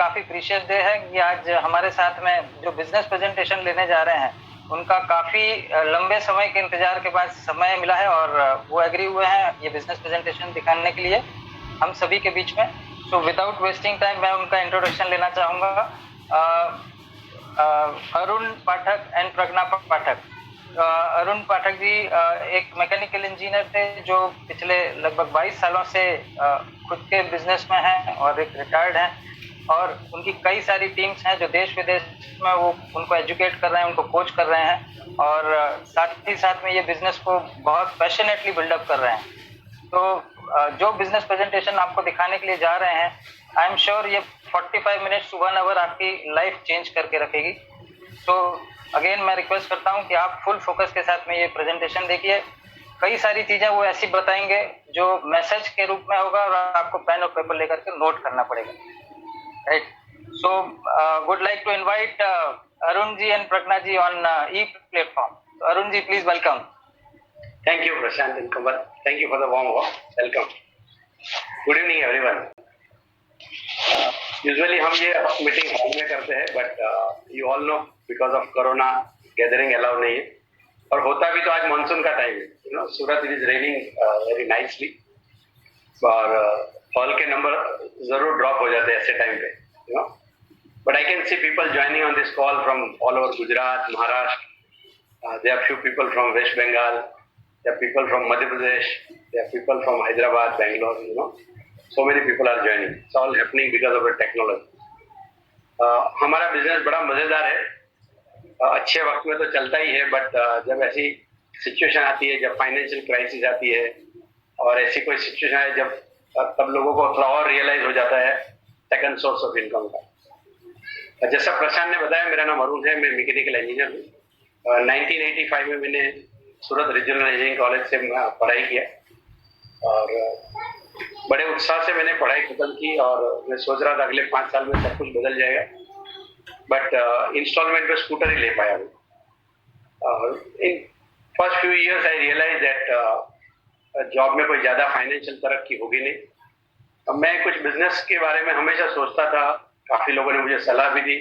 काफी precious day है कि आज हमारे साथ में जो बिजनेस प्रेजेंटेशन लेने जा रहे हैं उनका काफी लंबे समय के इंतजार के बाद समय मिला है और वो एग्री हुए हैं ये बिजनेस प्रेजेंटेशन दिखाने के लिए हम सभी के बीच में। सो विदाउट वेस्टिंग टाइम मैं उनका इंट्रोडक्शन लेना चाहूंगा। अरुण पाठक एंड प्रज्ञा पाठक। अरुण पाठक जी एक मैकेनिकल इंजीनियर थे जो पिछले लगभग 22 सालों से खुद के बिजनेस में हैं और एक रिटायर्ड हैं, और उनकी कई सारी टीम्स हैं जो देश विदेश में वो उनको एजुकेट कर रहे हैं, उनको कोच कर रहे हैं, और साथ ही साथ में ये बिजनेस को बहुत पैशनेटली बिल्डअप कर रहे हैं। तो जो बिजनेस प्रेजेंटेशन आपको दिखाने के लिए जा रहे हैं, आई एम श्योर ये 45 मिनट्स टू 1 आवर आपकी लाइफ चेंज करके रखेगी। तो अगेन मैं रिक्वेस्ट करता हूं कि आप फुल फोकस के साथ में ये प्रेजेंटेशन देखिए। कई सारी चीजें वो ऐसी बताएंगे जो मैसेज के रूप में होगा और आपको पेन और पेपर लेकर के नोट करना पड़ेगा, right. So would like to invite Arun ji and Pragya ji on e platform. Arun ji please welcome. Thank you, Prashant and Kamal. Thank you for the warm welcome. Good evening, everyone. Usually हम ये मीटिंग हॉल में करते हैं, but you all know because of Corona gathering allow नहीं है, और होता भी तो आज मानसून का टाइम है, you know, Surat it is raining very nicely, और हॉल के नंबर जरूर ड्रॉप हो जाते हैं ऐसे टाइम पे, you know. But I can see people joining on this call from all over Gujarat, Maharashtra. There are few people from West Bengal. There are people from Madhya Pradesh. There are people from Hyderabad, Bangalore. You know, so many people are joining. It's all happening because of the technology. हमारा business बड़ा मजेदार है। अच्छे वक्त में तो चलता ही है, बट जब ऐसी सिचुएशन आती है, जब फाइनेंशियल क्राइसिस आती है और ऐसी कोई सिचुएशन है जब तब लोगों को थोड़ा और रियलाइज हो जाता है सेकंड सोर्स ऑफ इनकम का। जैसा प्रशांत ने बताया, मेरा नाम अरुण है, मैं मैकेनिकल इंजीनियर हूँ। 1985 में मैंने सूरत रीजनल इंजीनियरिंग कॉलेज से पढ़ाई किया और बड़े उत्साह से मैंने पढ़ाई खत्म की, और मैं सोच रहा था अगले 5 साल में सब कुछ बदल जाएगा, बट इंस्टॉलमेंट पे स्कूटर ही ले पाया हूँ। In first few years I realise that job में कोई ज़्यादा फाइनेंशियल तरक्की होगी नहीं। अब मैं कुछ बिजनेस के बारे में हमेशा सोचता था, काफ़ी लोगों ने मुझे सलाह भी दी।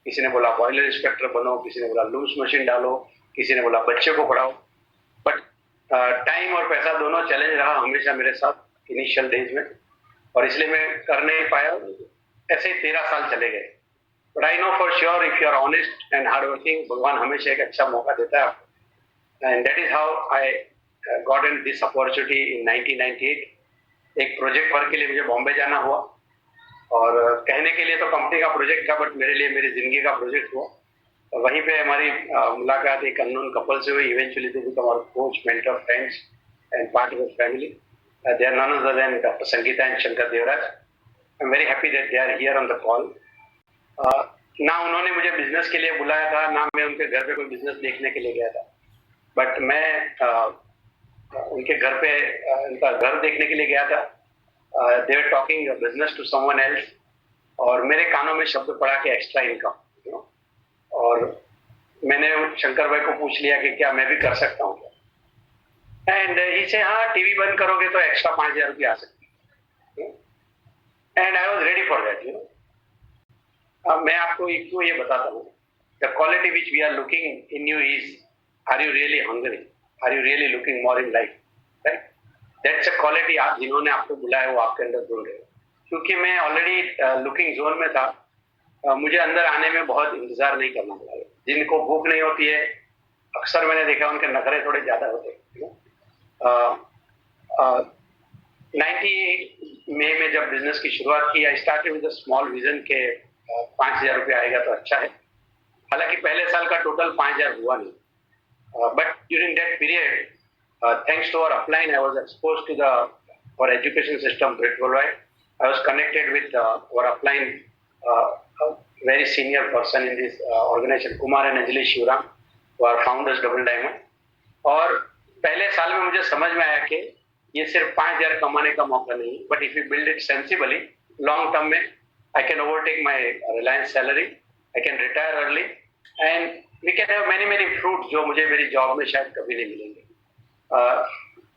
किसी ने बोला बॉयलर इंस्पेक्टर बनो, किसी ने बोला लूज मशीन डालो, किसी ने बोला बच्चे को पढ़ाओ, बट टाइम और पैसा दोनों चैलेंज रहा हमेशा मेरे साथ इनिशियल डेज में, और इसलिए मैं कर नहीं पाया। ऐसे ही 13 साल चले गए। But I know for sure if you are honest and hard working, भगवान हमेशा एक अच्छा मौका देता है आपको। And that is how I got in this opportunity in 1998। एक प्रोजेक्ट वर्क के लिए मुझे बॉम्बे जाना हुआ, और कहने के लिए तो कंपनी का प्रोजेक्ट था, बट मेरे लिए मेरी जिंदगी का प्रोजेक्ट हुआ। वहीं पे हमारी मुलाकात एक अननोन कपल से हुई। Eventually they become our coach, mentor, friends and part of family. They are none other than doctor Sangeeta and Shankar Devraj. I am very happy that they are here on the call. ना उन्होंने मुझे business के लिए बुलाया था, ना मैं उनके घर पे कोई बिजनेस देखने के लिए गया था, बट मैं उनके घर पे उनका घर देखने के लिए गया था। They were talking business to someone else, और मेरे कानों में शब्द पड़ा कि एक्स्ट्रा इनकम, और मैंने शंकर भाई को पूछ लिया कि क्या मैं भी कर सकता हूँ क्या, एंड इसे हाँ टीवी बंद करोगे तो एक्स्ट्रा 5,000 रुपये आ सकते हैं, and I was ready for that, you know. अब मैं आपको क्यों ये बताता हूँ, the quality which we are looking in you is, are you really hungry, are you really looking more in life, right. That's a quality आप जिन्होंने आपको बुलाया वो आपके अंदर ढूंढ रहे हो। क्योंकि मैं ऑलरेडी लुकिंग जोन में था, मुझे अंदर आने में बहुत इंतजार नहीं करना पड़ा। जिनको भूख नहीं होती है, अक्सर मैंने देखा उनके नखरे थोड़े ज्यादा होते हैं। 98 मई में जब बिजनेस की शुरुआत की, I started with a small vision के 5,000 रुपये आएगा तो अच्छा है। हालांकि पहले साल का टोटल 5,000 हुआ नहीं, but during that period thanks to our upline I was exposed to the our education system great world wide. I was connected with our upline very senior person in this organization, Kumar and Anjali Shivaram, who are founders Double Diamond। और पहले साल में मुझे समझ में आया कि ये सिर्फ 5,000 कमाने का मौका नहीं, but if you build it sensibly, long term में I can overtake my Reliance salary, I can retire early, and we can have many many fruit जो मुझे मेरी जॉब में शायद कभी नहीं मिलेंगे।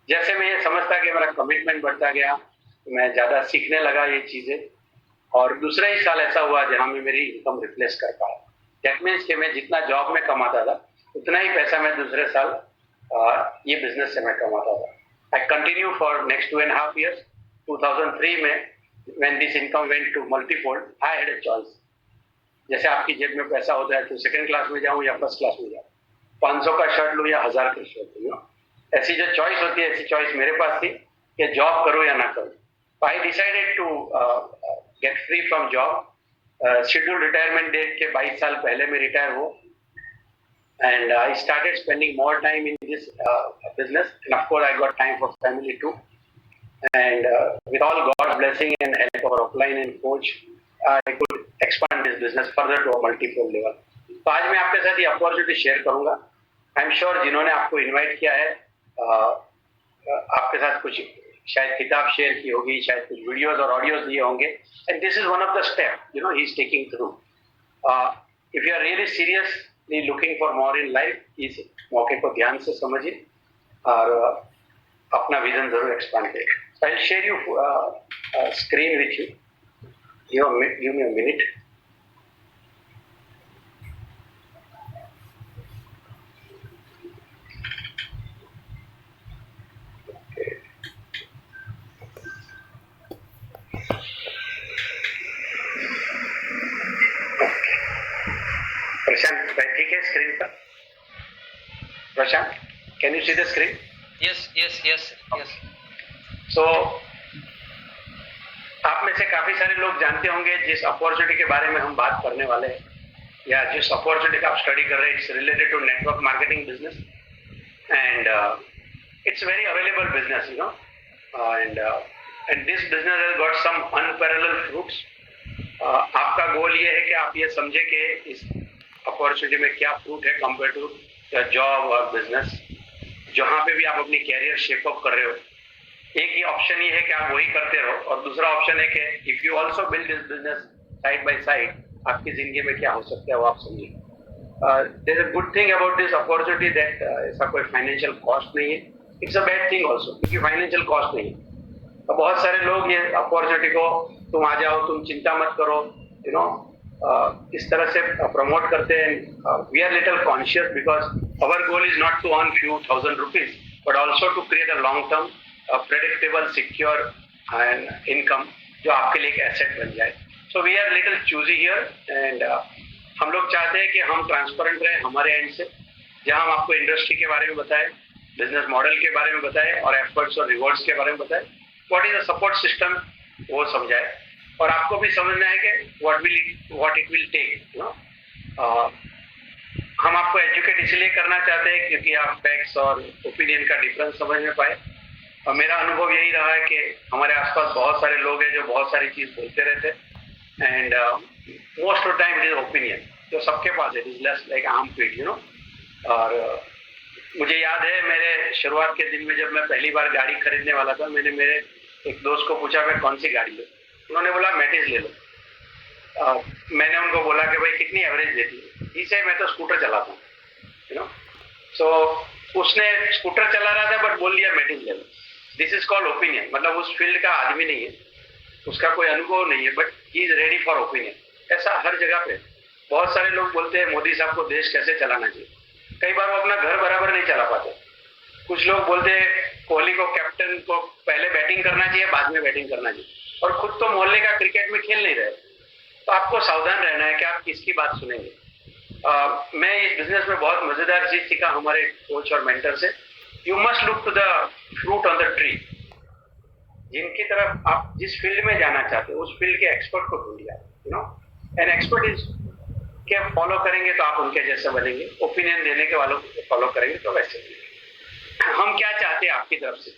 जैसे मैं ये समझता कि मेरा कमिटमेंट बढ़ता गया, मैं ज़्यादा सीखने लगा ये चीज़ें, और दूसरा ही साल ऐसा हुआ जहां में मेरी इनकम रिप्लेस कर पाया। दैट मीन्स कि मैं जितना जॉब में कमाता था उतना ही पैसा मैं दूसरे साल ये बिजनेस से मैं कमाता था। I continue for next 2.5 years। 2003 में when this income went to multifold, I had a choice। जैसे आपकी जेब में पैसा होता है तो सेकंड क्लास में जाऊं या फर्स्ट क्लास में जाऊं, 500 का शर्ट लूं या 1000 का शर्ट लूं। ऐसी जो चॉइस होती है, ऐसी चॉइस मेरे पास थी कि जॉब करूं या ना करूं। I decided to get free from job. Schedule retirement date के 22 साल पहले मैं रिटायर हुआ। And I started spending more time in this business, and of course I got time for family too। And with all God's blessing and help of our upline and coach, I could expand this business further to a multiple level। तो आज मैं आपके साथ ये opportunity share करूंगा। I am sure जिन्होंने आपको invite किया है आपके साथ कुछ शायद किताब शेयर की होगी, शायद कुछ वीडियोस और ऑडियोस दिए होंगे। And this is one of the step he is taking through. If you are really seriously looking for more in life, इस मौके को ध्यान से समझिए और अपना विजन जरूर एक्सपांड करें। I'll share you screen with you। Give me a minute। प्रशांत ठीक है स्क्रीन पर? Prashant, can you see the screen? Yes. So आप में से काफी सारे लोग जानते होंगे जिस अपॉर्चुनिटी के बारे में हम बात करने वाले हैं, या जिस अपॉर्चुनिटी का आप स्टडी कर रहे हैं, it's related to network marketing business. And it's very available business and this business has got some unparalleled fruits. आपका गोल ये है कि आप ये समझे कि इस अपॉर्चुनिटी में क्या फ्रूट है कंपेयर टू जॉब और बिजनेस जहां पे भी आप अपनी कैरियर शेप अप कर रहे हो। एक ही ऑप्शन ये है कि आप वही करते रहो, और दूसरा ऑप्शन है कि if you also build this business side by side, आपकी जिंदगी में क्या हो सकता है वो आप समझिए। There is a good thing about this opportunity that ऐसा कोई फाइनेंशियल कॉस्ट नहीं है। It's a bad thing also क्योंकि फाइनेंशियल कॉस्ट नहीं है। तो बहुत सारे लोग ये अपॉर्चुनिटी को तुम आ जाओ, तुम चिंता मत करो, इस तरह से प्रमोट करते हैं। We are little conscious because our goal is not to earn few thousand rupees but also to create a long term predictable secure and income जो आपके लिए एक एसेट बन जाए। So we are little choosy here and हम लोग चाहते हैं कि हम ट्रांसपेरेंट रहें हमारे एंड से, जहां हम आपको इंडस्ट्री के बारे में बताएं, बिजनेस मॉडल के बारे में बताएं और एफर्ट्स और रिवॉर्ड्स के बारे में बताएं, what is the support system वो समझाए, और आपको भी समझना है कि व्हाट इट विल टेक। हम आपको एजुकेट इसलिए करना चाहते हैं क्योंकि आप फैक्ट्स और ओपिनियन का डिफरेंस समझ में पाए। और मेरा अनुभव यही रहा है कि हमारे आसपास बहुत सारे लोग हैं जो बहुत सारी चीज बोलते रहते हैं, and most of time it is opinion जो सबके पास है, it is less like arm पीट और मुझे याद है मेरे शुरुआत के दिन में जब मैं पहली बार गाड़ी खरीदने वाला था, मैंने मेरे एक दोस्त को पूछा मैं कौन सी गाड़ी लूं। उन्होंने बोला मैटिज ले लो। मैंने उनको बोला कि भाई कितनी एवरेज देती है? इसे मैं तो स्कूटर चलाता हूँ, सो उसने स्कूटर चला रहा था बट बोल दिया मैटिज ले लो। This is called opinion. मतलब उस फील्ड का आदमी नहीं है, उसका कोई अनुभव नहीं है, but he is ready for opinion. ऐसा हर जगह पे बहुत सारे लोग बोलते हैं मोदी साहब को देश कैसे चलाना चाहिए, कई बार वो अपना घर बराबर नहीं चला पाते। कुछ लोग बोलते हैं कोहली को कैप्टन को पहले बैटिंग करना चाहिए बाद में बैटिंग करना चाहिए, और खुद तो मोहल्ले का क्रिकेट में खेल नहीं रहे। तो आपको सावधान रहना है कि आप किसकी बात सुनेंगे। मैं इस बिजनेस में बहुत मजेदार चीज सीखा हमारे कोच और मेंटर से। You must look to the fruit on the tree. जिनकी तरफ आप जिस फील्ड में जाना चाहते हो उस फील्ड के एक्सपर्ट को ढूंढिए। एन एक्सपर्ट इज के फॉलो करेंगे तो आप उनके जैसे बनेंगे, ओपिनियन देने के वालों को फॉलो करेंगे तो वैसे बनेंगे। हम क्या चाहते हैं आपकी तरफ से,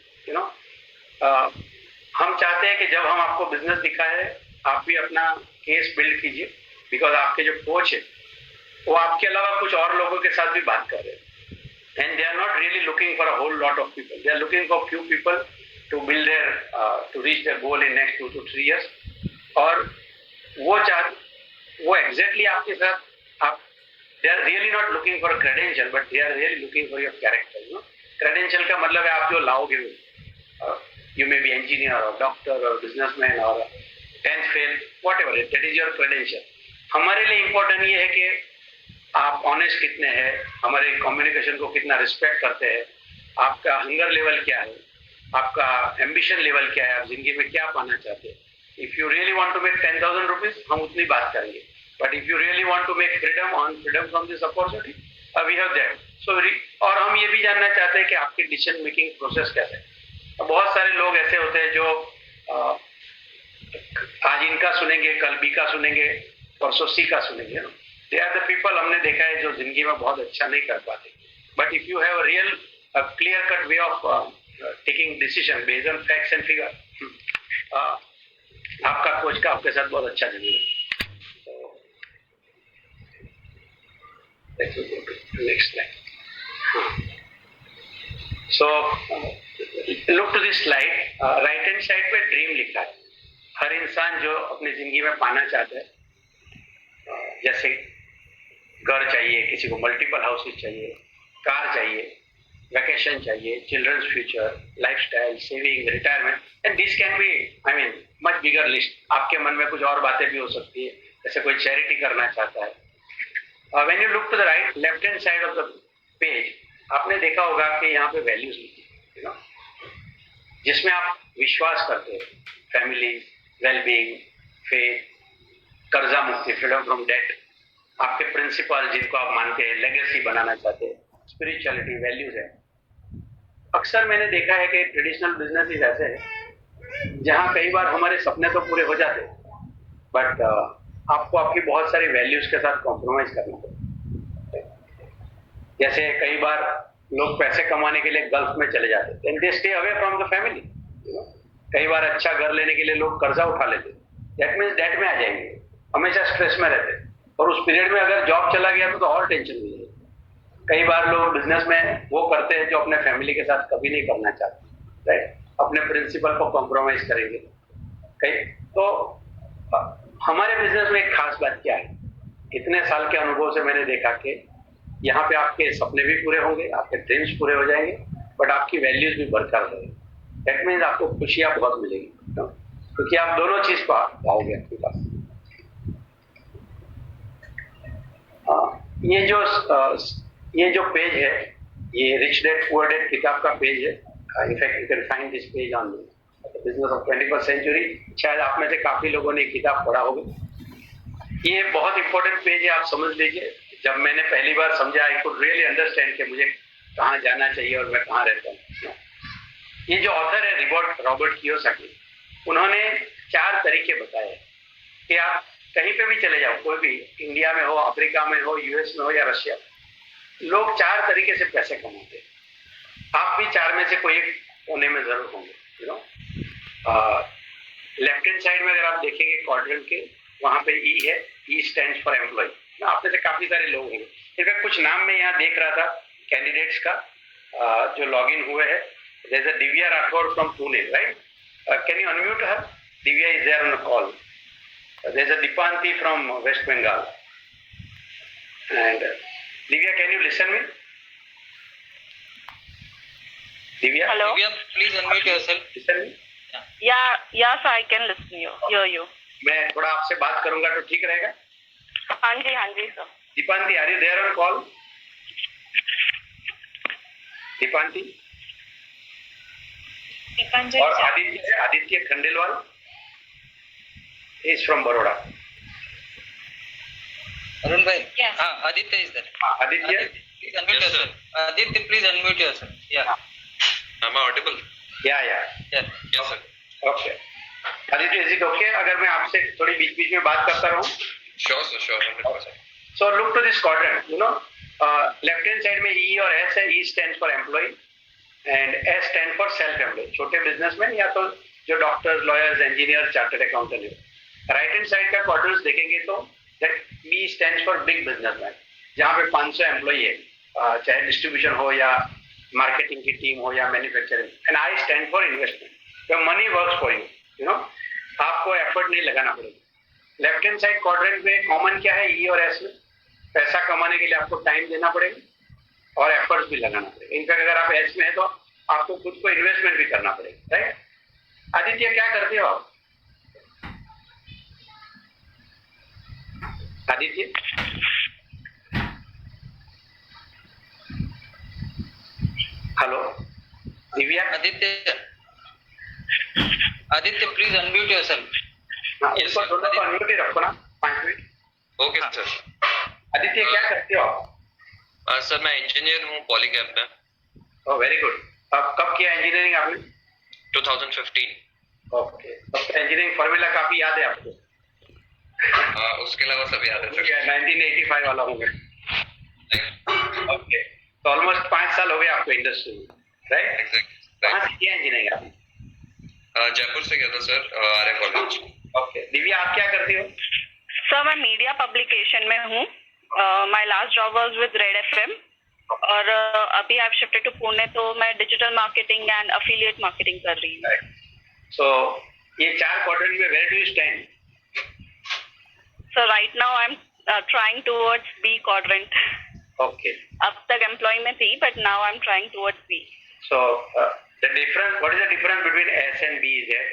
हम चाहते हैं कि जब हम आपको बिजनेस दिखाए आप भी अपना केस बिल्ड कीजिए, बिकॉज आपके जो कोच है वो आपके अलावा कुछ और लोगों के साथ भी बात कर रहे हैं, and they are not really looking for a whole lot of people, they are looking for few people to build their to reach their goal in next 2 to 3 years। और वो एग्जैक्टली आपके साथ आप they are really not looking for credential but they are really looking for your character. Credential का मतलब है आप जो लाओगे, यू मे बी इंजीनियर और डॉक्टर और बिजनेसमैन और 10th fail, whatever that is your credential. हमारे लिए इम्पोर्टेंट ये है कि आप ऑनेस्ट कितने हैं, हमारे कम्युनिकेशन को कितना रिस्पेक्ट करते हैं, आपका हंगर लेवल क्या है, आपका एम्बिशन लेवल क्या है, आप जिंदगी में क्या पाना चाहते हैं। If you really want to make 10,000 rupees, हम उतनी बात करेंगे, but if you really want to make freedom from this opportunity, we have that. So और हम ये भी जानना चाहते हैं कि आपकी डिसीजन मेकिंग प्रोसेस कैसे है। बहुत सारे लोग ऐसे होते हैं जो आज इनका सुनेंगे, कल बी का सुनेंगे, परसों सी का सुनेंगे। दे आर द पीपल हमने देखा है जो जिंदगी में बहुत अच्छा नहीं कर पाते। But if you have real clear cut way of taking decision based on facts and figure, आपका कोच का आपके साथ बहुत अच्छा जरूर है। Next slide. So look to this slide, right hand side पे ड्रीम लिखा है। हर इंसान जो अपनी जिंदगी में पाना चाहता है, जैसे घर चाहिए, किसी को मल्टीपल हाउसेज चाहिए, कार चाहिए, वैकेशन चाहिए, children's future, lifestyle, saving, retirement, and this can be much bigger list. आपके मन में कुछ और बातें भी हो सकती है, जैसे कोई चैरिटी करना चाहता है। When you look to the right left hand side of the page, आपने देखा होगा कि यहाँ पे वैल्यूज लिखी है, जिसमें आप विश्वास करते हैं, फैमिली, वेलबींग, फेथ, कर्जा मुक्ति, फ्रीडम फ्रॉम डेट, आपके प्रिंसिपल जिनको आप मानते हैं, लेगेसी बनाना चाहते हैं, स्पिरिचुअलिटी, वैल्यूज है। अक्सर मैंने देखा है कि ट्रेडिशनल बिजनेस ऐसे है जहां कई बार हमारे सपने तो पूरे हो जाते हैं, बट आपको आपकी बहुत सारी वैल्यूज के साथ कॉम्प्रोमाइज करना पड़ता है। जैसे कई बार लोग पैसे कमाने के लिए गल्फ में चले जाते हैं, and they stay away from the family. कई बार अच्छा घर लेने के लिए लोग कर्जा उठा लेते, दैट मीन्स डेट में आ जाएंगे, हमेशा स्ट्रेस में रहते, और उस पीरियड में अगर जॉब चला गया तो और टेंशन हो जाएगी। कई बार लोग बिजनेस में वो करते हैं जो अपने फैमिली के साथ कभी नहीं करना चाहते, राइट, अपने प्रिंसिपल को कॉम्प्रोमाइज करेंगे। कई तो हमारे बिजनेस में एक खास बात क्या है, इतने साल के अनुभव से मैंने देखा कि यहाँ पे आपके सपने भी पूरे होंगे, आपके ड्रीम्स पूरे हो जाएंगे, बट आपकी वैल्यूज भी बरकरार रहेंगी। दैट मीन्स आपको खुशियां बहुत मिलेगी, क्योंकि आप दोनों चीज पाओगे आपके पास। ये जो पेज है, ये रिच डैड पुअर डैड किताब का पेज है। In fact you can find this page on business of 21st century. शायद आप में से काफी लोगों ने किताब पढ़ा होगा। ये बहुत इंपॉर्टेंट पेज है, आप समझ लीजिए। जब मैंने पहली बार समझा, आई कुड रियली अंडरस्टैंड कि मुझे कहाँ जाना चाहिए और मैं कहाँ रहता हूँ। ये जो ऑथर है रॉबर्ट कियोसाकी, उन्होंने 4 तरीके बताए कि आप कहीं पे भी चले जाओ, कोई भी, इंडिया में हो, अफ्रीका में हो, यूएस में हो या रशिया, लोग 4 तरीके से पैसे कमाते हैं। आप भी 4 में से कोई एक होने में जरूर होंगे। लेफ्ट हैंड साइड में अगर आप देखेंगे क्वाड्रेंट के, वहां पे ई है, ई स्टैंड्स फॉर एम्प्लॉय। आप में से काफी सारे लोग होंगे। इनफैक्ट कुछ नाम मैं यहाँ देख रहा था कैंडिडेट्स का, जो लॉग इन हुए हैं। There's a Divya Rathod from Pune, right? Can you unmute her? Divya is there on the call. There's a Dipanti from West Bengal. And Divya, can you listen me? Divya? Hello? Divya, please unmute yourself. Listen me? Yes, I can listen you. Hear you. मैं थोड़ा आपसे बात करूंगा तो ठीक रहेगा? हाँ जी sir. Dipanti, are you there on call? Dipanti? और Aditya Khandelwal is from Baroda. Arun bhai. Yes. Aditya is there. Aditya? Please unmute yourself. Aditya, please unmute yourself. Yeah. Am I audible? Yeah. Yes, sir. Okay. Aditya, is it okay अगर मैं आपसे थोड़ी बीच में बात करता रहूं? Sure, 100%. So look to this quadrant. Left hand side में E और S है. E stands for employee and S stand for self employed, छोटे बिजनेसमैन या तो जो doctors, lawyers, engineer, chartered accountant है। राइट हैंड साइड का क्वाड्रेंट देखेंगे तो B stands for big businessman, जहाँ पे 500 एम्प्लॉई है, चाहे डिस्ट्रीब्यूशन हो या मार्केटिंग की टीम हो या manufacturing. And I stand for investment, तो मनी वर्क्स फॉर यू, आपको एफर्ट नहीं लगाना पड़ेगा। लेफ्ट हैंड साइड क्वाड्रेंट में कॉमन क्या है, E और S में? पैसा कमाने के लिए आपको टाइम देना पड़ेगा और एफर्ट्स भी लगाना पड़ेगा। इनफैक्ट अगर आप एस में है तो आपको खुद को इन्वेस्टमेंट भी करना पड़ेगा, राइट? आदित्य, क्या करते हो आप? Aditya. Hello Divya. Aditya please unmute yourself. हाँ, इसको थोड़ा सा अनम्यूट ही रखो ना 5 मिनट। Okay sir. आदित्य क्या करते हो आप? सर मैं इंजीनियर हूँ पॉलीकैब में। Oh very good. अब कब किया इंजीनियरिंग आपने? 2015। ओके, तब तो इंजीनियरिंग फॉर्मूला काफी याद है आपको? उसके अलावा सभी याद है सर। 1985 वाला होगा। ओके, तो ऑलमोस्ट 5 साल हो गए आपको इंडस्ट्री में, राइट? एग्जैक्टली। कहाँ से किया इंजीनियरिंग आपने? जयपुर से किया था सर, आर्य कॉलेज। ओके, दिव्या आप क्या करती हो? सर मैं मीडिया पब्लिकेशन में हूँ. My last job was with Red FM और अभी आई शिफ्टेड टू पुणे, तो मैं digital marketing and affiliate marketing कर रही हूँ. सो ये 4 क्वाड्रेंट में where do you stand? Sir right now I am trying towards B quadrant. Okay, अब तक एम्प्लॉय में थी but now I am trying towards B. so the difference, what is the difference between S and B is that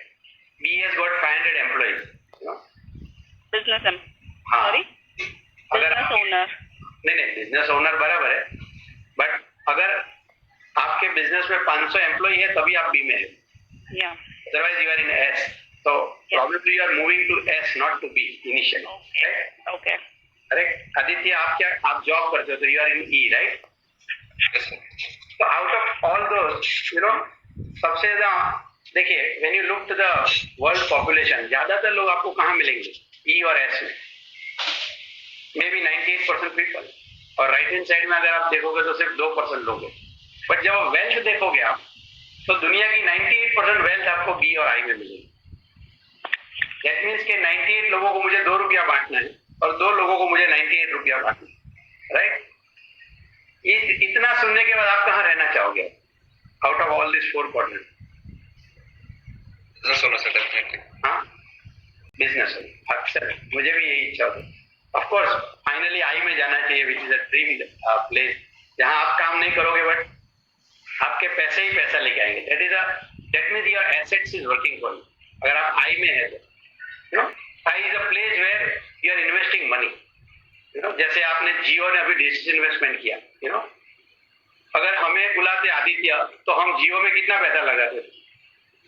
B has got 500 employees, you know? Business हाँ, sorry अगर business owner. नहीं business owner बराबर है, but अगर आपके business में 500 employ है तभी आप बी में है, या otherwise you are in S. So probably you are moving to S, not to B initially, right? Okay. Correct. Aditya आप जॉब करते हो तो you are in E, right? So out of all those, you know, सबसे ज्यादा देखिए, when you look to the world population, ज्यादातर लोग आपको कहाँ मिलेंगे? E और S में. Maybe 98% people. और राइट हैंड साइड में अगर आप देखोगे तो सिर्फ 2% लोग हैं. बट जब वेल्थ देखोगे आप, तो दुनिया की 98% वेल्थ आपको B और I में मिलेगी. That means कि 98 लोगों को मुझे 2 रुपया बांटना है और 2 लोगों को मुझे 98 रुपया बांटना है, राइट? इतना सुनने के बाद आप कहाँ रहना चाहोगे out of all this 4 quadrant? Business owner sir, definitely. हाँ, बिजनेस ओनर। अक्सर मुझे भी यही इच्छा होती है। ऑफ कोर्स फाइनली आई में जाना चाहिए, which is a dream place, जहाँ आप काम नहीं करोगे बट आपके पैसे ही पैसा लेके आएंगे. That means your assets is working for you. अगर आप आई में है तो you know, I is a place where you are investing money. You know, जैसे आपने जियो ने अभी डिजिटल इन्वेस्टमेंट किया, यू नो, अगर हमें बुलाते आदित्य तो हम जियो में कितना पैसा लगाते?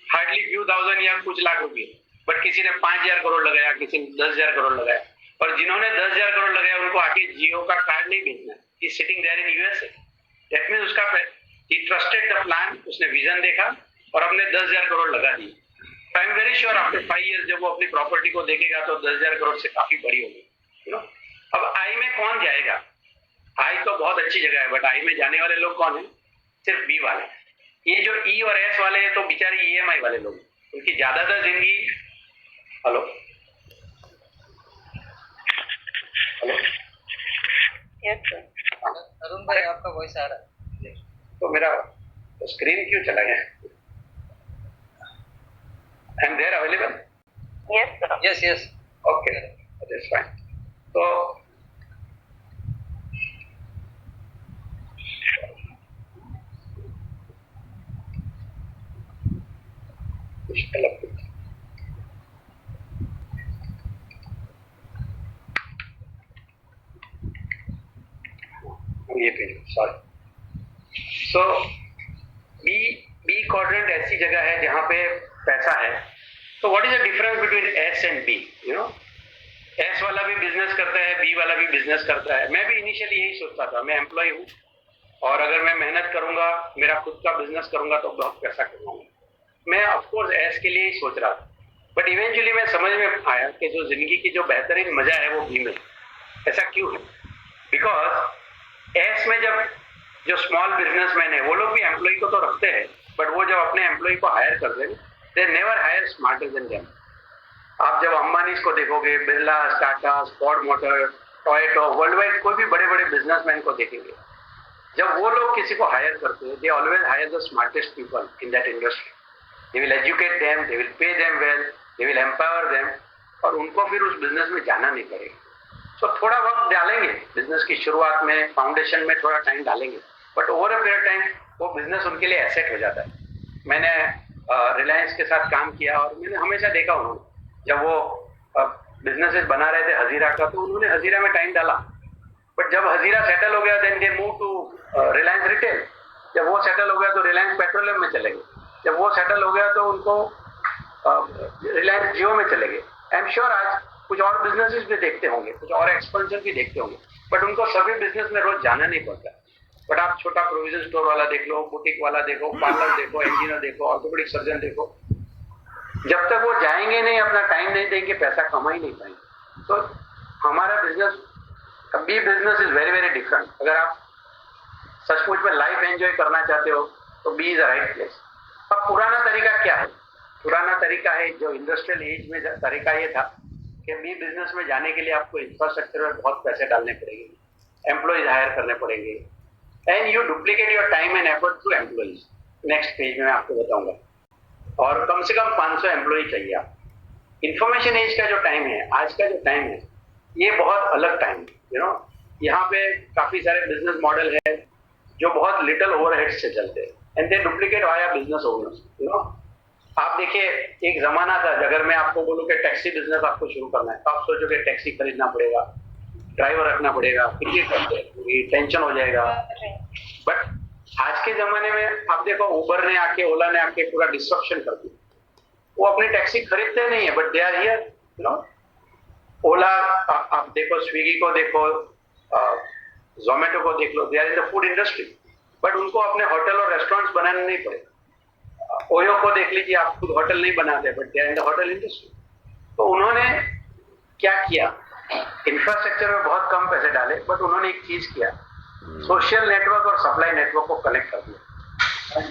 हार्डली few thousand या कुछ लाख रुपए. बट किसी ने 5,000 करोड़ लगाया, किसी ने 10,000 करोड़ लगाया. और जिन्होंने 10,000 करोड़ लगाया उनको आके जियो का कार्ड नहीं बेचना. He sitting there in USA. That means उसका ही ट्रस्टेड द प्लान, उसने विजन देखा और अपने 10,000 करोड़ लगा दिए. I am very sure after 5 years जब वो अपनी प्रॉपर्टी को देखेगा तो 10,000 करोड़ से काफी बड़ी होगी. यू नो, अब आई में कौन जाएगा? आई तो बहुत अच्छी जगह है, बट आई में जाने वाले लोग कौन है? सिर्फ बी वाले. ये जो ई और एस वाले हैं तो बेचारे ईएमआई वाले लोग, उनकी ज्यादातर जिंदगी. Hello hello, yes sir. Arun भाई आपका वॉइस आ रहा है. तो मेरा तो स्क्रीन क्यों चला गया? I am there available? Yes sir. Yes yes. Okay, that's fine. तो ये page, sorry. So B quadrant ऐसी जगह है जहां पे पैसा है. तो what is the difference between S and B? You know, S वाला भी बिजनेस करता है, बी वाला भी बिजनेस करता है. मैं भी इनिशियली यही सोचता था, मैं एम्प्लॉय हूँ और अगर मैं मेहनत करूंगा, मेरा खुद का बिजनेस करूंगा तो बहुत पैसा कमाऊंगा. मैं ऑफकोर्स एस के लिए ही सोच रहा था, बट इवेंचुअली मैं समझ में आया कि जो जिंदगी की जो बेहतरीन मजा है वो बी में. ऐसा क्यों है? बिकॉज एस में जब जो स्मॉल बिजनेसमैन है वो लोग भी एम्प्लॉय को तो रखते हैं, बट वो जब अपने एम्प्लॉय को हायर करते हैं, they never hire smarter than them. आप जब अंबानीज को देखोगे, Birla, Tata, Ford motor, Toyota, world wide कोई भी बड़े बड़े बिजनेसमैन को देखेंगे, जब वो लोग किसी को हायर करते हैं, they always hire the smartest people in that industry. They will educate them, they will pay them well, they will empower them, और उनको फिर उस बिजनेस में जाना नहीं पड़ेगा. तो थोड़ा वक्त डालेंगे बिजनेस की शुरुआत में, फाउंडेशन में थोड़ा टाइम डालेंगे, but over a period time वो बिजनेस उनके लिए एसेट हो जाता है. मैंने रिलायंस के साथ काम किया और मैंने हमेशा देखा उन्होंने जब वो बिजनेसेस बना रहे थे हजीरा का, तो उन्होंने हजीरा में टाइम डाला, बट जब हजीरा सेटल हो गया then they move to Reliance retail. जब वो सेटल हो गया तो रिलायंस पेट्रोलियम में चले गए, जब वो सेटल हो गया तो उनको रिलायंस जियो में चले गए। आई एम श्योर आज कुछ और बिजनेसेस भी देखते होंगे, कुछ और एक्सपेंशन भी देखते होंगे, बट उनको सभी बिजनेस में रोज जाना नहीं पड़ता। बट आप छोटा प्रोविजन स्टोर वाला देख लो, बुटीक वाला देखो, पार्लर देखो, इंजीनियर देखो, ऑर्थोपेडिक सर्जन देखो, जब तक वो जाएंगे नहीं, अपना टाइम नहीं देंगे, पैसा कमा ही नहीं पाएंगे। तो हमारा business, B business is very very different. अगर आप सचमुच में लाइफ एंजॉय करना चाहते हो तो B is the right place. अब पुराना तरीका क्या है? पुराना तरीका है जो इंडस्ट्रियल एज में तरीका ये था कि बी बिजनेस में जाने के लिए आपको इंफ्रास्ट्रक्चर में बहुत पैसे डालने पड़ेंगे, एम्प्लॉयज हायर करने पड़ेंगे, and you duplicate your time and effort through employees. Next page में मैं आपको बताऊंगा। और कम से कम 500 एम्प्लॉय चाहिए आप। इंफॉर्मेशन एज का जो टाइम है, आज का जो टाइम है, ये बहुत अलग टाइम है। यहाँ पे काफी सारे बिजनेस मॉडल है जो बहुत लिटिल ओवरहेड्स से चलते हैं, and they duplicate via business owners. आप देखिए, एक जमाना था, अगर मैं आपको बोलूं कि टैक्सी बिजनेस आपको शुरू करना है, तो आप सोचोगे टैक्सी खरीदना पड़ेगा, ड्राइवर रखना पड़ेगा, फिर टेंशन हो जाएगा। बट आज के जमाने में आप देखो, उबर ने आके, ओला ने आके पूरा डिस्ट्रक्शन कर दिया। वो अपनी टैक्सी खरीदते नहीं है, but they are here. Ola, आप देखो, स्विगी को देखो, जोमेटो को देख लो, they are in the food industry, but उनको अपने होटल और रेस्टोरेंट्स बनाने नहीं पड़े। ओयो को देख लीजिए, आप खुद होटल नहीं बनाते, but they are in the hotel industry. तो उन्होंने क्या किया? इंफ्रास्ट्रक्चर में बहुत कम पैसे डाले, बट उन्होंने एक चीज किया, सोशल नेटवर्क और सप्लाई नेटवर्क को कनेक्ट कर दिया।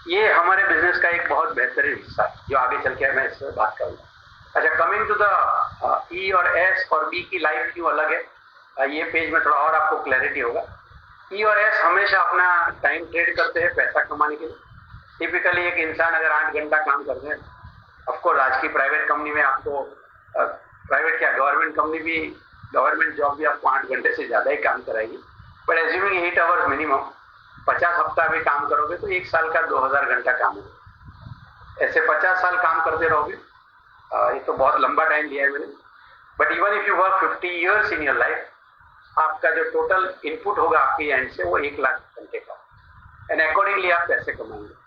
ये हमारे बिजनेस का एक बहुत बेहतरीन हिस्सा है, जो आगे चल के मैं इस पर बात करूंगा। अच्छा, कमिंग टू द ई और एस और बी की लाइफ क्यों अलग है, ये पेज में थोड़ा और आपको क्लैरिटी होगा। ई और एस हमेशा अपना टाइम ट्रेड करते हैं पैसा कमाने के लिए। टिपिकली एक इंसान अगर 8 घंटा काम करते हैं, ऑफकोर्स आज की प्राइवेट कंपनी में आपको, प्राइवेट क्या, गवर्नमेंट कंपनी भी, गवर्नमेंट जॉब भी आपको 8 घंटे से ज्यादा ही काम कराएगी, बट एज्यूमिंग 8 आवर्स मिनिमम, 50 हफ्ता भी काम करोगे तो 1 साल का 2000 घंटा काम है। ऐसे 50 साल काम करते रहोगे, ये तो बहुत लंबा टाइम लिया है मैंने, but even if you work 50 years in your life, आपका जो टोटल इनपुट होगा आपके एंड से वो 1 लाख घंटे का, एंड अकॉर्डिंगली आप पैसे कमाएंगे।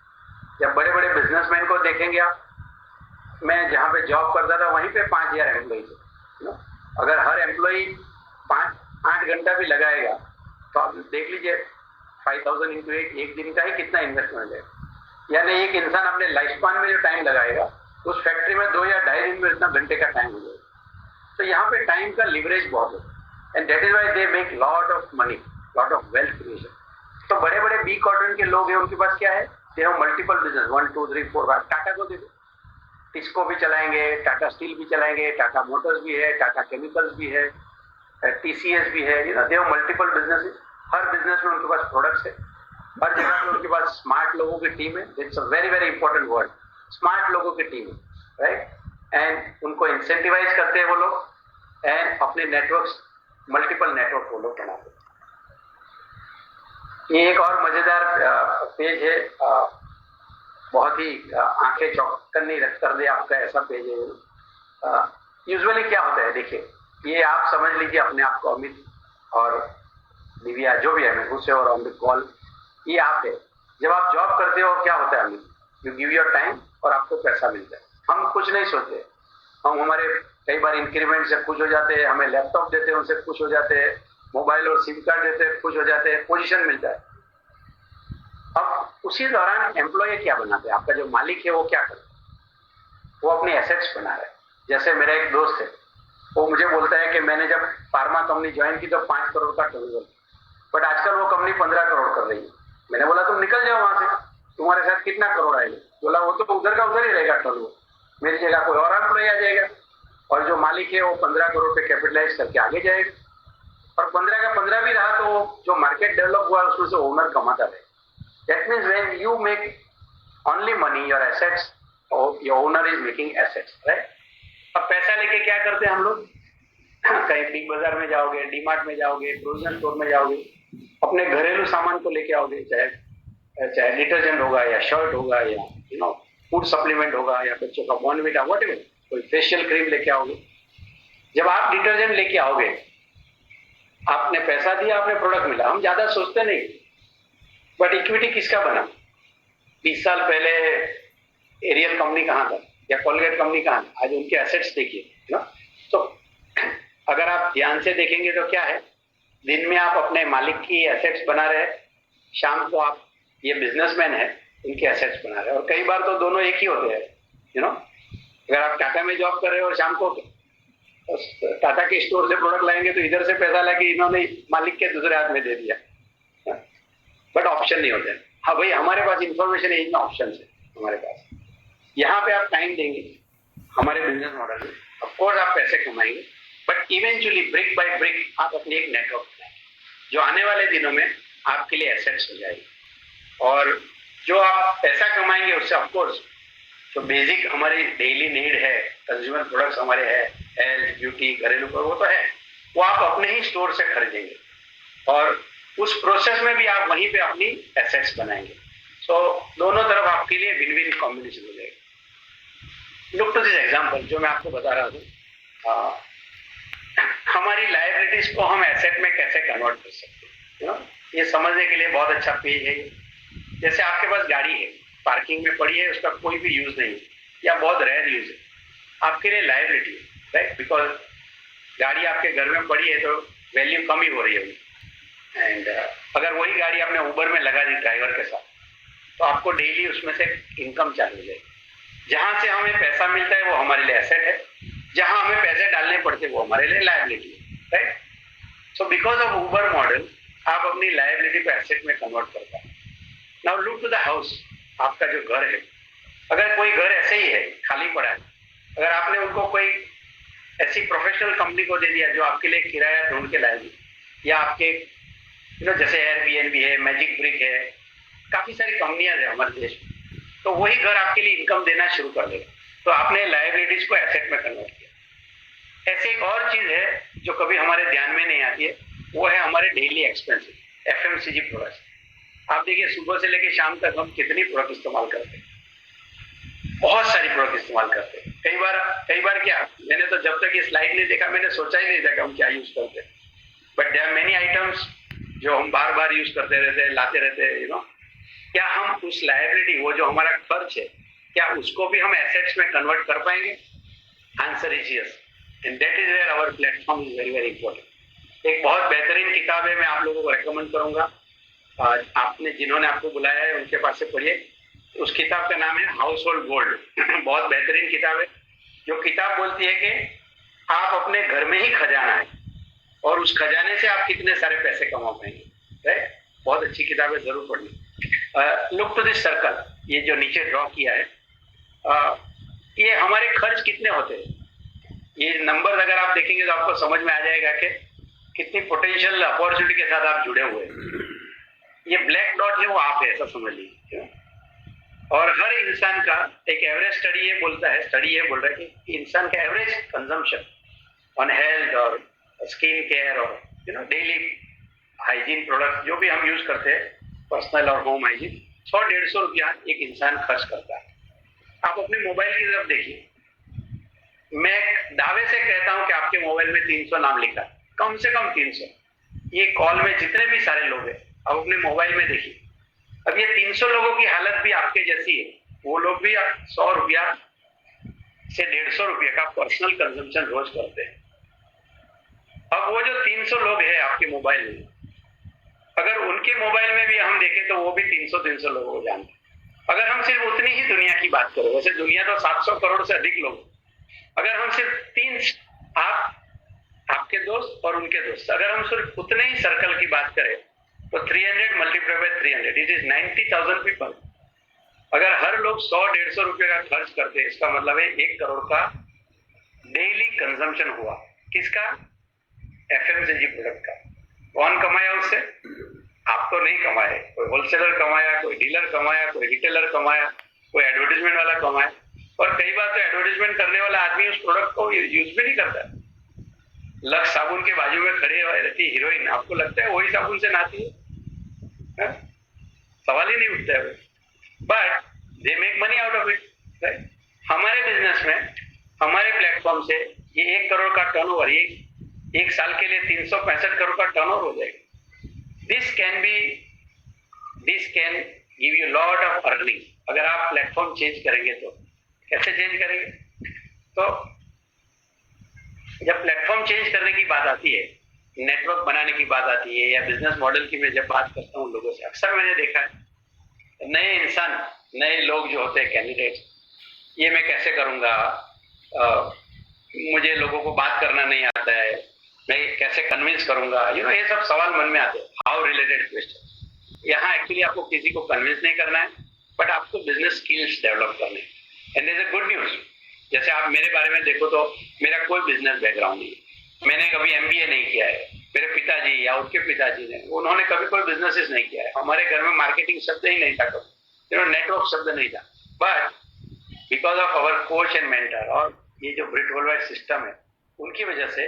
जब बड़े बड़े बिजनेसमैन को देखेंगे आप, मैं जहाँ पे जॉब करता था वहीं पे 5000 एम्प्लॉई थे। अगर हर एम्प्लॉई 8 घंटा भी लगाएगा तो आप देख लीजिए 5000 इंटू एक दिन का ही कितना इन्वेस्टमेंट है। यानी एक इंसान अपने लाइफ स्पान में जो टाइम लगाएगा, उस फैक्ट्री में 2 या 2.5 दिन में इतना घंटे का टाइम हो जाएगा। तो यहाँ पे टाइम का लिवरेज बहुत है, and that is why they make lot of money, lot of wealth creation. तो बड़े बड़े बी क्वाड्रेंट के लोग हैं, उनके पास क्या है, they have multiple business, 1 2 3 4 5। Tata को देखो, टिस्को भी चलाएंगे, टाटा स्टील भी चलाएंगे, टाटा मोटर्स भी है, टाटा केमिकल्स भी है, TCS भी है। They have multiple businesses. Her business में उनके पास प्रोडक्ट्स है, हर जगह पे उनके पास स्मार्ट लोगों की टीम है। It's a very very important word, smart लोगों की टीम है, राइट। एंड उनको इंसेंटिवाइज करते हैं वो लोग, एंड अपने नेटवर्क्स, मल्टीपल नेटवर्क वो लोग बनाते हैं। ये एक और मजेदार पेज है, बहुत ही आंखें चौंकन्नी कर दे आपका, ऐसा पेज है। यूजुअली क्या होता है, देखिए, ये आप समझ लीजिए अपने आप को अमित और दिव्या जो भी है, मैं गुस्से और ऑन द कॉल, ये आप है। जब आप जॉब करते हो क्या होता है Amit, you give your time और आपको पैसा मिलता है। हम कुछ नहीं सोचते, हम हमारे कई बार इंक्रीमेंट से खुश हो जाते हैं, हमें लैपटॉप देते हैं उनसे खुश हो जाते हैं, मोबाइल और सिम कार्ड देते हैं खुश हो जाते हैं, पोजीशन मिलता है। अब उसी दौरान एम्प्लॉय क्या बनाते हैं, आपका जो मालिक है वो क्या करता है, वो अपने एसेट्स बना रहा है। जैसे मेरा एक दोस्त है, वो मुझे बोलता है कि मैंने जब फार्मा कंपनी ज्वाइन की तो 5 करोड़ का टर्नओवर, बट आजकल वो कंपनी 15 करोड़ कर रही है। मैंने बोला तुम निकल जाओ वहां से, तुम्हारे साथ कितना करोड़ आएगा? बोला वो तो उधर का उधर ही रहेगा टर्नओवर, मेरी जगह कोई और एम्प्लॉय आ जाएगा, और जो मालिक है वो 15 करोड़ पे कैपिटलाइज करके आगे जाएगा, और 15 का 15 भी रहा तो जो मार्केट डेवलप हुआ उसमें से ओनर कमाता रहे। That means when you make only money, your assets, your owner is making assets, right. अब पैसा लेके क्या करते हैं हम लोग, कहीं बिग बाजार में जाओगे, डीमार्ट में जाओगे, प्रोविजन स्टोर में जाओगे, अपने घरेलू सामान को लेके आओगे, चाहे डिटर्जेंट होगा या शर्ट होगा या फूड सप्लीमेंट होगा या बच्चों का बॉर्नविटा, व्हाटएवर, कोई फेशियल क्रीम लेके आओगे। जब आप डिटर्जेंट लेके आओगे, आपने पैसा दिया, आपने प्रोडक्ट मिला, हम ज्यादा सोचते नहीं, बट इक्विटी किसका बना? 20 साल पहले एरियल कंपनी कहाँ था या कोलगेट कंपनी कहाँ था? आज उनके एसेट्स देखिए ना। तो अगर आप ध्यान से देखेंगे तो क्या है, दिन में आप अपने मालिक की एसेट्स बना रहे हैं, शाम को आप ये बिजनेसमैन है उनके एसेट्स बना रहे हैं। और कई बार तो दोनों एक ही होते हैं, यू नो। अगर आप टाटा में जॉब कर रहे हो और शाम को टाटा के स्टोर से प्रोडक्ट लाएंगे तो इधर से पैसा लाके इन्होंने मालिक के दूसरे हाथ में दे दिया, बट ऑप्शन नहीं होते। हाँ भाई, हमारे पास इंफॉर्मेशन है, इतना ऑप्शन है हमारे पास। यहाँ पे आप टाइम देंगे हमारे बिजनेस मॉडल में, ऑफकोर्स आप पैसे कमाएंगे, but eventually brick by brick आप अपनी एक नेटवर्क बनाएंगे जो आने वाले दिनों में आपके लिए एसेट्स हो जाएगी। और जो आप पैसा कमाएंगे उससे ऑफकोर्स जो बेसिक हमारी डेली नीड है, कंज्यूमर प्रोडक्ट्स हमारे है, हेल्थ, ब्यूटी, घरेलू, वो तो है, वो आप अपने ही स्टोर से खरीदेंगे और उस प्रोसेस में भी आप वहीं पे अपनी एसेट्स बनाएंगे। सो दोनों तरफ आपके लिए विन विन कॉम्बिनेशन हो जाएगा। लुक टू दिस एग्जांपल जो मैं आपको बता रहा हूँ, हमारी लायबिलिटीज को हम एसेट में कैसे कन्वर्ट कर सकते हैं, ये समझने के लिए बहुत अच्छा पेज है। जैसे आपके पास गाड़ी है, पार्किंग में पड़ी है, उसका कोई भी यूज नहीं या बहुत रेयर यूज है, आपके लिए लायबिलिटी है, राइट? बिकॉज गाड़ी आपके घर में पड़ी है तो वैल्यू कम ही हो रही है। एंड अगर वही गाड़ी आपने उबर में लगा दी ड्राइवर के साथ, तो आपको डेली उसमें से इनकम चालू हो जाएगी। जहां से हमें पैसा मिलता है वो हमारे लिए एसेट है, जहां हमें पैसे डालने पड़ते हैं वो हमारे लिए लायबिलिटी है, right? So because of Uber model आप अपनी लायबिलिटी को एसेट में कन्वर्ट करता है। Now look to the house, आपका जो घर है, अगर कोई घर ऐसे ही है खाली पड़ा है, अगर आपने उनको कोई ऐसी प्रोफेशनल कंपनी को दे दिया जो आपके लिए किराया ढूंढ के लाएगी, या आपके जैसे एयरबीएनबी है, मैजिक ब्रिक है, काफी सारी कंपनियां है हमारे देश में, तो वही घर आपके लिए इनकम देना शुरू कर देगा। तो आपने लायबिलिटीज को एसेट में कन्वर्ट किया। ऐसे एक और चीज है जो कभी हमारे ध्यान में नहीं आती है, वो है हमारे डेली एक्सपेंसेस, एफएमसीजी प्रोडक्ट्स। आप देखिए सुबह से लेकर शाम तक हम कितनी प्रोडक्ट इस्तेमाल करते हैं, बहुत सारी प्रोडक्ट इस्तेमाल करते हैं। कई बार क्या, मैंने तो जब तक ये स्लाइड नहीं देखा मैंने सोचा ही नहीं था कि हम क्या यूज करते हैं, but there are many items जो हम बार बार यूज करते रहते हैं, लाते रहते हैं, क्या हम उस लायबिलिटी, वो जो हमारा खर्च है, क्या उसको भी हम एसेट्स में कन्वर्ट कर पाएंगे? Answer is yes, and that is where our platform is very very important. एक बहुत बेहतरीन किताब है, मैं आप लोगों को रेकमेंड करूंगा, आपने जिन्होंने आपको बुलाया है उनके पास से पढ़िए। उस किताब का नाम है हाउस होल्ड गोल्ड। बहुत बेहतरीन किताब है, जो किताब बोलती है कि आप अपने घर में ही खजाना है और उस खजाने से आप कितने सारे पैसे कमा पाएंगे, राइट? बहुत अच्छी किताब है, जरूर पढ़िए। लुक टू दिस सर्कल, ये जो नीचे ड्रॉ किया है, ये हमारे खर्च कितने होते हैं, ये नंबर अगर आप देखेंगे तो आपको समझ में आ जाएगा कि कितनी पोटेंशियल अपॉर्चुनिटी के साथ आप जुड़े हुए हैं। ये ब्लैक डॉट है वो आप है, ऐसा समझ लीजिए। और हर इंसान का एक एवरेज स्टडी ये बोल रहा है कि इंसान का एवरेज कंजम्पशन ऑन हेल्थ और स्किन केयर और डेली हाइजीन प्रोडक्ट जो भी हम यूज करते हैं, पर्सनल और होम हाइजीन, 100-150 रुपया एक इंसान खर्च करता है। आप अपने मोबाइल की तरफ देखिए, मैं दावे से कहता हूं कि आपके मोबाइल में 300 नाम लिखा है, कम से कम 300। ये कॉल में जितने भी सारे लोग हैं, आप अपने मोबाइल में देखिए। अब ये 300 लोगों की हालत भी आपके जैसी है, वो लोग भी 100 रुपया से 150 रुपये का पर्सनल कंजम्पशन रोज करते हैं। अब वो जो 300 लोग हैं आपके मोबाइल में, अगर उनके मोबाइल में भी हम देखें तो वो भी 300 लोगों को जानते हैं। अगर हम सिर्फ उतनी ही दुनिया की बात करें, वैसे दुनिया तो 700 करोड़ से अधिक लोग, अगर हम सिर्फ 3, आपके दोस्त और उनके दोस्त, अगर हम सिर्फ उतने ही सर्कल की बात करें तो 300 multiply by 300 it is 90,000 people. अगर हर लोग 100-150 रुपये का खर्च करते हैं, इसका मतलब है 1 करोड़ का डेली कंजम्पशन हुआ। किसका? एफएमसीजी प्रोडक्ट का। कौन कमाया उससे? आप तो नहीं कमाए, कोई होलसेलर कमाया, कोई डीलर कमाया, कोई रिटेलर कमाया, कोई एडवर्टीजमेंट वाला कमाया। और कई बार तो एडवर्टीजमेंट करने वाला आदमी उस प्रोडक्ट को यूज भी नहीं करता। लक्स साबुन के बाजू में खड़े रहती हीरोइन, आपको लगता है वही साबुन से नहाती है? सवाल ही नहीं उठता है, but they make money out of it, right? हमारे बिजनेस में, हमारे प्लेटफॉर्म से ये 1 करोड़ का टर्नओवर, ये एक साल के लिए 365 करोड़ का टर्नओवर हो जाएगा। This can give you lot of earning अगर आप प्लेटफॉर्म चेंज करेंगे तो। कैसे चेंज करेंगे? तो जब प्लेटफॉर्म चेंज करने की बात आती है, नेटवर्क बनाने की बात आती है, या बिजनेस मॉडल की मैं जब बात करता हूँ लोगों से, अक्सर मैंने देखा है नए इंसान, नए लोग जो होते हैं कैंडिडेट, ये मैं कैसे करूँगा, मुझे लोगों को बात करना नहीं आता है, मैं कैसे कन्विंस करूँगा, ये सब सवाल मन में आते हैं। How related question. यहाँ एक्चुअली आपको किसी को कन्विंस नहीं करना है, बट आपको बिजनेस स्किल्स डेवलप करने हैं। And there is a good news, जैसे आप मेरे बारे में देखो तो मेरा कोई बिजनेस बैकग्राउंड नहीं है, मैंने कभी MBA नहीं किया है। मेरे पिताजी या उनके पिताजी ने, उन्होंने कभी कोई बिजनेसेस नहीं किया है। हमारे घर में मार्केटिंग शब्द ही नहीं था कभी, नेटवर्क शब्द नहीं था। But because of our coach and mentor और ये जो ब्रिट वर्ल्डवाइड सिस्टम है, उनकी वजह से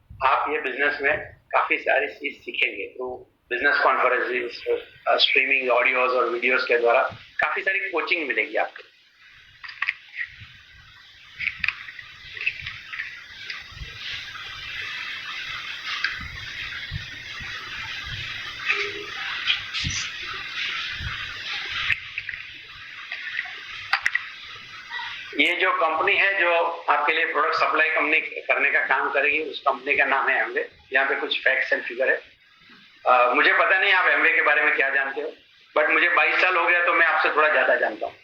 आप ये बिजनेस में काफी सारी चीज सीखेंगे through business conferences, streaming audios और वीडियोस के द्वारा काफी सारी कोचिंग मिलेगी आपको। ये जो कंपनी है जो आपके लिए प्रोडक्ट सप्लाई कंपनी करने का काम करेगी, उस कंपनी का नाम है एमवे। यहाँ पे कुछ फैक्ट्स एंड फिगर है। मुझे पता नहीं आप एमवे के बारे में क्या जानते हो, बट मुझे 22 साल हो गया तो मैं आपसे थोड़ा ज्यादा जानता हूँ।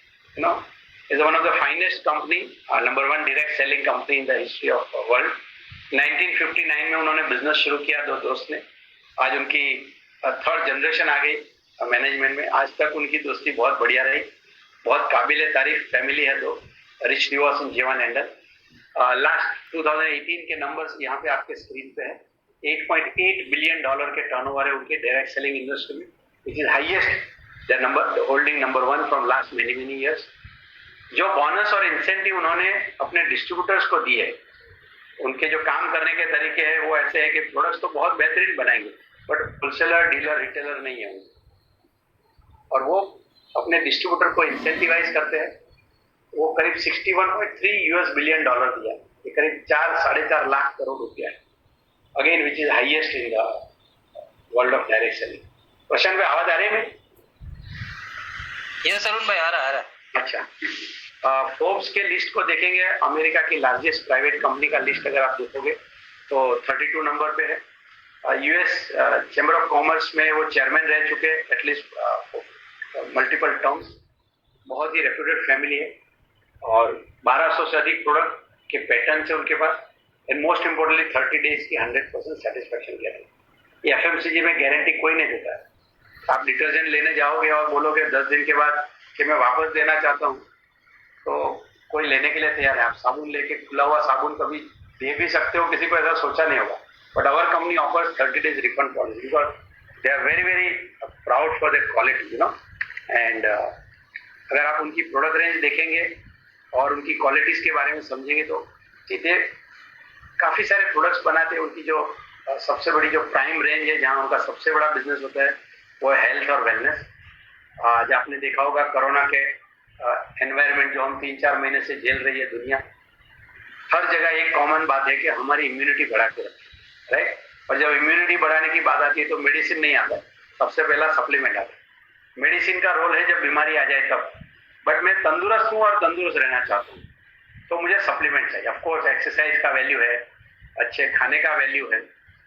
Is one of the finest company, number 1 direct selling company in the history of world. 1959 में उन्होंने बिजनेस शुरू किया, 2 दोस्त ने। आज उनकी 3rd जनरेशन आ गई मैनेजमेंट में। आज तक उनकी दोस्ती बहुत बढ़िया रही, बहुत काबिल तारीफ फैमिली है। 2 रिच डिवोर्स इन जीवन एंडल। लास्ट 2018 के नंबर्स यहाँ पे आपके स्क्रीन पे है। $8.8 बिलियन के टर्नओवर है उनके डायरेक्ट सेलिंग इंडस्ट्री में, which is highest number, holding number 1 from last many years. जो बोनस और इंसेंटिव उन्होंने अपने डिस्ट्रीब्यूटर्स को दिए, उनके जो काम करने के तरीके हैं वो ऐसे है कि प्रोडक्ट्स तो बहुत बेहतरीन बनाएंगे, बट होलसेलर, डीलर, रिटेलर नहीं है और वो अपने डिस्ट्रीब्यूटर को इंसेंटिवाइज करते हैं। वो करीब $61.3 बिलियन दिया, ये करीब 4-4.5 लाख करोड़ रुपया है। Again which is highest in the world of direct selling. Question पे आवाज आ रही है मेरी? यस अरुण भाई, आ रहा है। अच्छा, फोर्ब्स के लिस्ट को देखेंगे, अमेरिका की लार्जेस्ट प्राइवेट कंपनी का लिस्ट अगर आप देखोगे तो 32 नंबर पे है। यूएस चैम्बर ऑफ कॉमर्स में वो चेयरमैन रह चुके, एटलीस्ट मल्टीपल टर्म्स। बहुत ही रेप्यूटेड फैमिली है और 1200 से अधिक प्रोडक्ट के पैटर्न है उनके पास। एंड मोस्ट इम्पोर्टेंटली 30 डेज की 100% सेटिस्फेक्शन गारंटी। ये FMCG में गारंटी कोई नहीं देता है। आप डिटर्जेंट लेने जाओगे और बोलोगे 10 दिन के बाद कि मैं वापस देना चाहता हूँ, तो कोई लेने के लिए तैयार है। आप साबुन लेके, खुला हुआ साबुन कभी दे भी सकते हो, किसी को ऐसा सोचा नहीं होगा। But our company offers 30 days refund policy because they are very very proud for their quality, and अगर आप उनकी प्रोडक्ट रेंज देखेंगे और उनकी क्वालिटीज के बारे में समझेंगे तो सीधे काफी सारे प्रोडक्ट्स बनाते हैं। उनकी जो सबसे बड़ी जो प्राइम रेंज है, जहां उनका सबसे बड़ा बिजनेस होता है, वो है हेल्थ और वेलनेस। आज आपने देखा होगा कोरोना के एनवायरनमेंट जो हम 3-4 महीने से झेल रही है दुनिया, हर जगह एक कॉमन बात है कि हमारी इम्यूनिटी बढ़ा के रखें, राइट। और जब इम्यूनिटी बढ़ाने की बात आती है तो मेडिसिन नहीं आता, सबसे पहला सप्लीमेंट आता है। मेडिसिन का रोल है जब बीमारी आ जाए तब, बट मैं तंदुरुस्त हूँ और तंदुरुस्त रहना चाहता हूँ तो मुझे सप्लीमेंट चाहिए। ऑफकोर्स एक्सरसाइज का वैल्यू है, अच्छे खाने का वैल्यू है,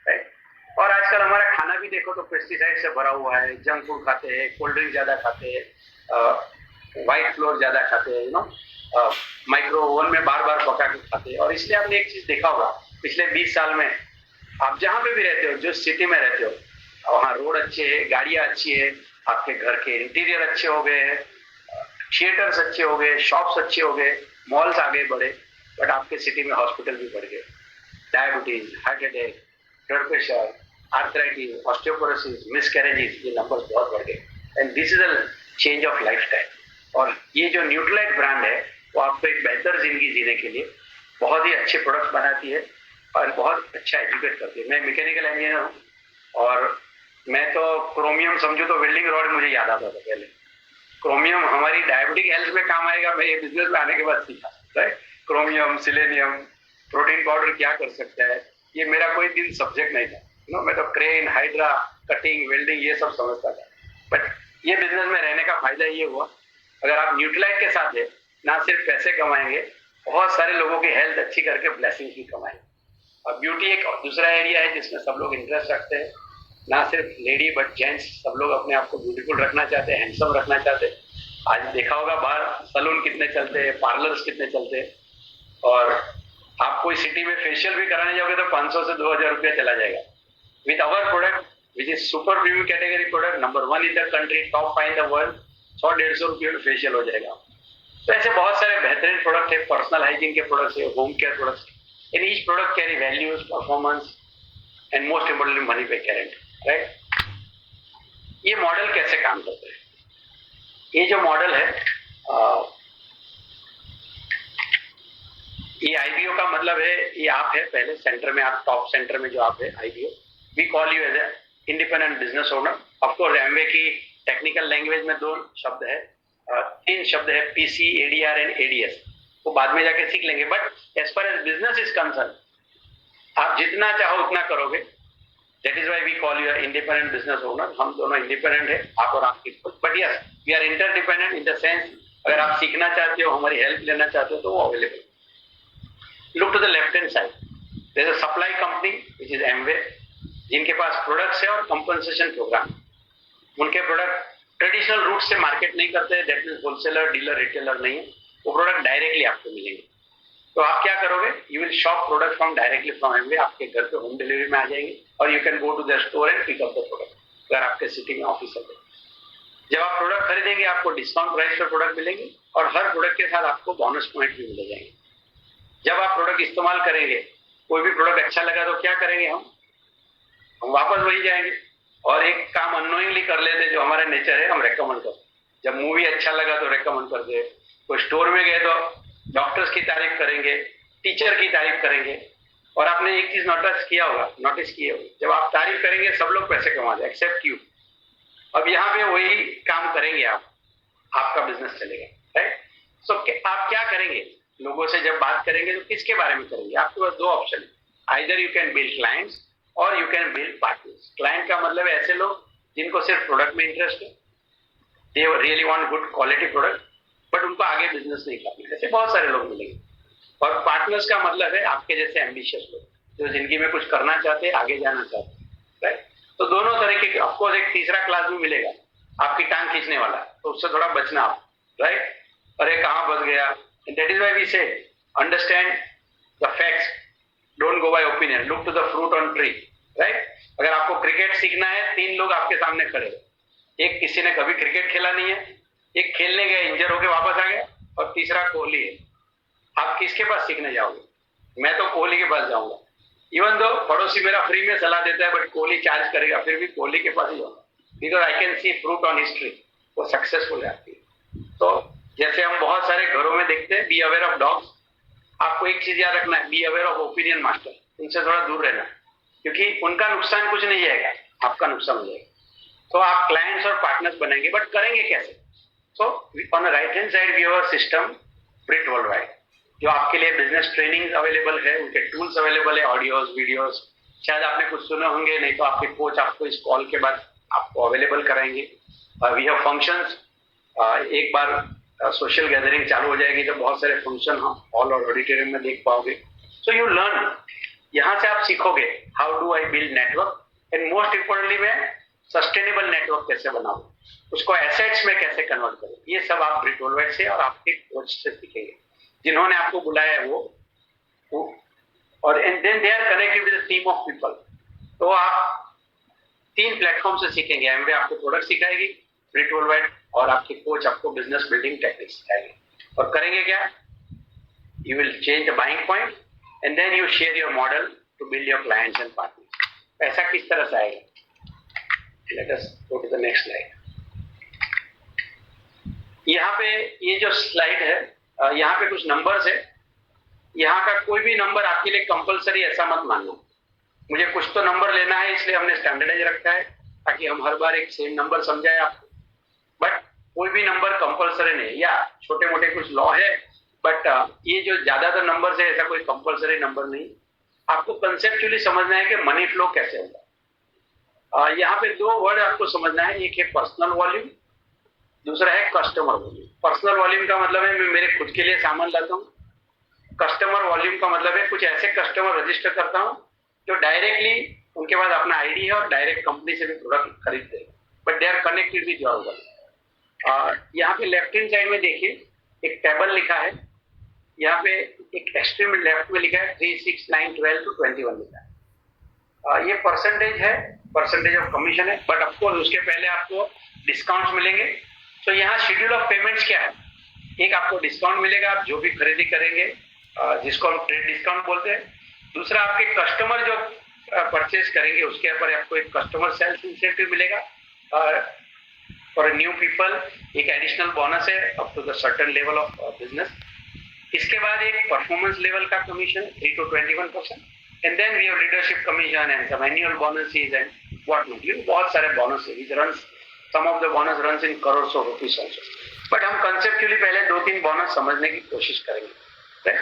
राइट। और आजकल हमारा खाना भी देखो तो पेस्टिसाइड से भरा हुआ है। जंक फूड खाते हैं, कोल्ड ड्रिंक ज्यादा खाते हैं, व्हाइट फ्लोर ज्यादा खाते हैं, माइक्रो ओवन में बार बार पका के खाते हैं। और इसलिए आपने एक चीज देखा होगा पिछले 20 साल में, आप जहां पे भी रहते हो, जो सिटी में रहते हो, वहाँ रोड अच्छे है, गाड़ियां अच्छी है, आपके घर के इंटीरियर अच्छे हो गए हैं, थिएटर्स अच्छे हो गए, शॉप्स अच्छे हो गए, मॉल्स आगे बढ़े, बट आपके सिटी में हॉस्पिटल भी बढ़ गए। Diabetes, heart attack, blood pressure, arthritis, osteoporosis, miscarriages, ये नंबर्स बहुत बढ़ गए। And this is a change of lifestyle. और ये जो न्यूट्रीलाइट ब्रांड है वो आपको एक बेहतर जिंदगी जीने के लिए बहुत ही अच्छे प्रोडक्ट्स बनाती है और बहुत अच्छा एजुकेट करती है। मैं मैकेनिकल इंजीनियर हूँ और मैं तो क्रोमियम समझू तो वेल्डिंग रॉड मुझे याद आता था पहले। क्रोमियम हमारी डायबिटिक हेल्थ में काम आएगा, मैं ये बिजनेस में आने के बाद सीखा, right. Chromium, selenium, protein powder क्या कर सकता है, ये मेरा कोई दिन सब्जेक्ट नहीं था। मैं तो क्रेन, हाइड्रा, कटिंग, वेल्डिंग ये सब समझता था। बट ये बिजनेस में रहने का फायदा ये हुआ, अगर आप न्यूट्रलाइट के साथ है, ना सिर्फ पैसे कमाएंगे, बहुत सारे लोगों की हेल्थ अच्छी करके ब्लेसिंग भी कमाएंगे। और ब्यूटी एक दूसरा एरिया है जिसमें सब लोग इंटरेस्ट रखते हैं, ना सिर्फ लेडी बट जेंट्स, सब लोग अपने आप को ब्यूटीफुल रखना चाहते हैं, हैंडसम रखना चाहते हैं। आज देखा होगा बाहर सलून कितने चलते हैं, पार्लर्स कितने चलते हैं, और आप कोई सिटी में फेशियल भी कराने जाओगे तो 500 से 2000 रुपया चला जाएगा। With our product which is super premium category product, number 1 in the country, top 5 in the world, 100-150 रुपये में फेशियल हो जाएगा। तो ऐसे बहुत सारे बेहतरीन प्रोडक्ट है, पर्सनल हाइजीन के प्रोडक्ट्स है, home care products. In each product carry values, performance and most importantly money पे गारंटी, राइट। ये मॉडल कैसे काम करते हैं? ये जो मॉडल है, ये आईबीओ का मतलब है, ये आप है पहले सेंटर में, आप टॉप सेंटर में जो आप है IBO, we call you as a independent business owner. Of course Amway की टेक्निकल लैंग्वेज में 2 शब्द है, 3 शब्द है, पीसी, एडीआर एंड एडीएस, वो बाद में जाके सीख लेंगे। But as far as business is concern, आप जितना चाहो उतना करोगे। That is why we call you independent business owner. हम दोनों इंडिपेंडेंट है, आप और आपकी, but yes we are interdependent in the sense, अगर आप सीखना चाहते हो, हमारी हेल्प लेना चाहते हो तो वो available. Look to the left hand side, there is a supply company which is Amway, जिनके पास प्रोडक्ट्स है और कंपनसेशन प्रोग्राम। उनके प्रोडक्ट ट्रेडिशनल रूट से मार्केट नहीं करते, that means wholesaler, dealer, retailer नहीं है, वो प्रोडक्ट डायरेक्टली आपको मिलेंगे। तो आप क्या करोगे, you will shop product from directly from Amway, आपके घर पे होम डिलीवरी में आ जाएंगे, और you can go to their store and pick up the product, अगर आपके सिटी में ऑफिस है। जब आप प्रोडक्ट खरीदेंगे आपको डिस्काउंट प्राइस पर प्रोडक्ट मिलेंगे, और हर प्रोडक्ट के साथ आपको बोनस पॉइंट भी मिल जाएंगे। जब आप प्रोडक्ट इस्तेमाल करेंगे, कोई भी प्रोडक्ट अच्छा लगा तो क्या करेंगे, हम वापस वही जाएंगे, और एक काम अननोइंगली कर लेते जो हमारा नेचर है, हम रेकमेंड करते। जब मूवी अच्छा लगा तो रेकमेंड कर दे, कोई स्टोर में गए तो डॉक्टर्स की तारीफ करेंगे, टीचर की तारीफ करेंगे। और आपने एक चीज नोटिस किया होगा, जब आप तारीफ करेंगे सब लोग पैसे कमा दे एक्सेप्ट यू। अब यहाँ पे वही काम करेंगे आप, आपका बिजनेस चलेगा, राइट। सो आप क्या करेंगे, लोगों से जब बात करेंगे तो किसके बारे में करेंगे? आपके पास 2 ऑप्शन है, either you can build clients और you can build partners. Client का मतलब है ऐसे लोग जिनको सिर्फ प्रोडक्ट में इंटरेस्ट है, they really want good quality product, but उनको आगे बिजनेस नहीं करना, ऐसे बहुत सारे लोग मिलेंगे। और पार्टनर्स का मतलब है आपके जैसे एम्बिशियस लोग, जो जिंदगी में कुछ करना चाहते हैं, आगे जाना चाहते हैं, राइट। तो दोनों तरह के, ऑफकोर्स एक तीसरा क्लास भी मिलेगा, आपकी टांग खींचने वाला, तो उससे थोड़ा बचना आप, राइट। अरे कहाँ फंस गया, that is why we say understand the facts, don't go by opinion, look to the fruit on tree, right. अगर आपको क्रिकेट सीखना है, 3 लोग आपके सामने खड़े, एक किसी ने कभी क्रिकेट खेला नहीं है, एक खेलने गया इंजर होके वापस आ गया, और तीसरा कोहली है। आप किसके पास सीखने जाओगे? मैं तो कोहली के पास जाऊंगा, इवन दो पड़ोसी मेरा फ्री में सलाह देता है, बट कोहली चार्ज करेगा, फिर भी कोहली के पास ही जाऊंगा, because I can see fruit on history, वो सक्सेसफुल रहती है। तो जैसे हम बहुत सारे घरों में देखते हैं, बी अवेयर ऑफ डॉग्स, आपको एक चीज याद रखना है, be aware of opinion master, उनसे थोड़ा दूर रहना, क्योंकि उनका नुकसान कुछ नहीं जाएगा, आपका नुकसान हो जाएगा। तो आप क्लाइंट्स और पार्टनर्स बनाएंगे, बट करेंगे कैसे? So on the right hand side we have a system Britt world wide, जो आपके लिए बिजनेस ट्रेनिंग अवेलेबल है, उनके टूल्स अवेलेबल है, ऑडियोज, वीडियोस, शायद आपने कुछ सुने होंगे, नहीं तो आपके कोच आपको इस कॉल के बाद आपको अवेलेबल कराएंगे। वी हैव फंक्शंस, एक बार सोशल गैदरिंग चालू हो जाएगी तो बहुत सारे फंक्शन हम हॉल और ऑडिटोरियम में देख पाओगे। सो यू लर्न, यहाँ से आप सीखोगे how do I build network, and most importantly मैं सस्टेनेबल नेटवर्क कैसे बनाऊं, उसको एसेट्स में कैसे कन्वर्ट करूं, ये सब आप ब्रिट वर्ल्ड वाइड से और आपके कोच से सीखेंगे, जिन्होंने आपको बुलाया है वो और and then they are connected with a team of people. तो आप 3 प्लेटफॉर्म से सीखेंगे, एमवे आपको प्रोडक्ट सिखाएगी, ब्रिट वर्ल्ड वाइड, और आपके कोच आपको बिजनेस बिल्डिंग टेक्निक्स सिखाएंगे। और करेंगे क्या, you will change the buying point and then you share your model to build your clients and partners. पैसा किस तरह से आएगा, let us go to the next slide. यहाँ पे ये जो स्लाइड है, यहाँ पे कुछ नंबर्स है, यहाँ का कोई भी नंबर आपके लिए कंपलसरी ऐसा मत मानना, मुझे कुछ तो नंबर लेना है इसलिए हमने स्टैंडर्डाइज रखा है ताकि हम हर बार एक सेम नंबर समझाए आपको, बट कोई भी नंबर कंपलसरी नहीं, या छोटे मोटे कुछ लॉ है बट ये जो ज्यादातर नंबर है ऐसा कोई कंपलसरी नंबर नहीं, आपको कंसेप्चुअली समझना है कि मनी फ्लो कैसे होगा। यहाँ पे दो वर्ड आपको समझना है, एक है पर्सनल वॉल्यूम, दूसरा है कस्टमर वॉल्यूम। पर्सनल वॉल्यूम का मतलब है मैं मेरे खुद के लिए सामान लाता हूँ, कस्टमर वॉल्यूम का मतलब है कुछ ऐसे कस्टमर रजिस्टर करता हूँ जो डायरेक्टली उनके पास अपना आईडी है और डायरेक्ट कंपनी से भी प्रोडक्ट खरीदते हैं, but they are connected with your work. यहाँ पे लेफ्ट हैंड साइड में देखिए एक टेबल लिखा है, यहाँ पे एक एक्सट्रीम लेफ्ट में लिखा है 3, 6, 9, 12 to 21 लिखा है। ये परसेंटेज है, परसेंटेज ऑफ कमीशन है, बट ऑफकोर्स उसके पहले आपको डिस्काउंट मिलेंगे। तो यहाँ शेड्यूल ऑफ पेमेंट्स क्या है, एक आपको डिस्काउंट मिलेगा आप जो भी खरीदी करेंगे, जिसको हम ट्रेड डिस्काउंट बोलते हैं। दूसरा आपके कस्टमर जो परचेज करेंगे उसके ऊपर आपको एक कस्टमर सेल्स इंसेंटिव मिलेगा, फॉर न्यू पीपल एक एडिशनल बोनस है up to the certain level of business. इसके बाद एक परफॉर्मेंस लेवल का commission 3 to 21%, and then we have leadership commission and some annual bonuses and what not. ये बहुत सारे बोनस है, runs some of the bonus runs in crores of rupees also, but हम conceptually पहले 2-3 बोनस समझने की कोशिश करेंगे।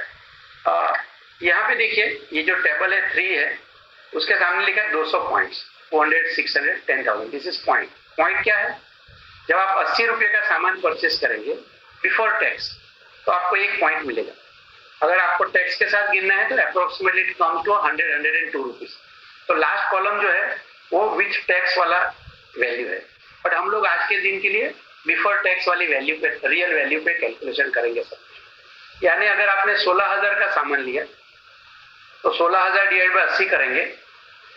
यहाँ पे देखिए ये जो टेबल है 3 है, उसके सामने लिखा है 200 points, 400, 600, 10,000। This is point. Point क्या है, जब आप 80 रुपये का सामान परचेस करेंगे बिफोर टैक्स तो आपको 1 पॉइंट मिलेगा। अगर आपको टैक्स के साथ गिनना है तो approximately it comes to 102 rupees. तो लास्ट कॉलम जो है वो विच टैक्स वाला वैल्यू है, बट हम लोग आज के दिन के लिए बिफोर टैक्स वाली वैल्यू पे, रियल वैल्यू पे कैलकुलेशन करेंगे सब। यानी अगर आपने 16,000 का सामान लिया तो 16,000 डिवाइड बाय 80 करेंगे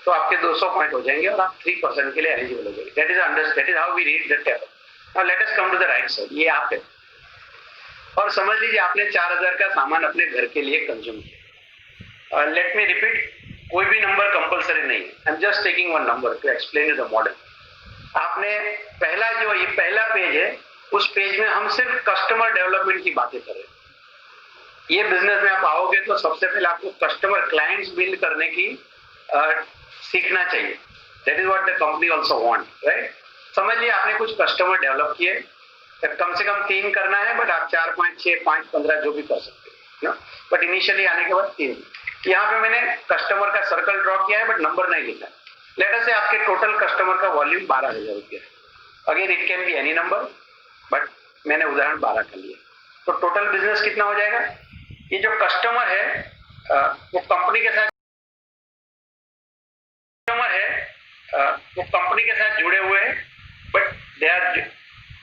तो आपके 200 पॉइंट हो जाएंगे और आप 3% के लिए एलिजिबल हो जाएंगे। That is how we read the table. Now let us come to the right side. ये आप है और समझ लीजिए आपने 4,000 का सामान अपने घर के लिए कंज्यूम किया। लेट मी रिपीट, कोई भी नंबर कंपलसरी नहीं है, I am just taking one number two explain you the model. आपने पहला जो ये पहला पेज है उस पेज में हम सिर्फ कस्टमर डेवलपमेंट की बातें कर रहे हैं। ये बिजनेस में आप आओगे तो सबसे पहले आपको कस्टमर क्लाइंट्स बिल्ड करने की सीखना चाहिए। That is what the company also want, right. समझ लिया आपने कुछ कस्टमर डेवलप किए, कम से कम 3 करना है, बट आप 4, 5, 6, 5, 15 जो भी कर सकते हो, बट इनिशियली आने के बाद 3। यहाँ पे मैंने कस्टमर का सर्कल ड्रॉ किया है बट नंबर नहीं लिखा। लेट अस से आपके टोटल कस्टमर का वॉल्यूम 12,000 रुपया है। Again it can be any number, but मैंने उदाहरण 12 का लिया। तो टोटल बिजनेस कितना हो जाएगा, ये जो कस्टमर है वो कंपनी के साथ जुड़े हुए हैं, but they are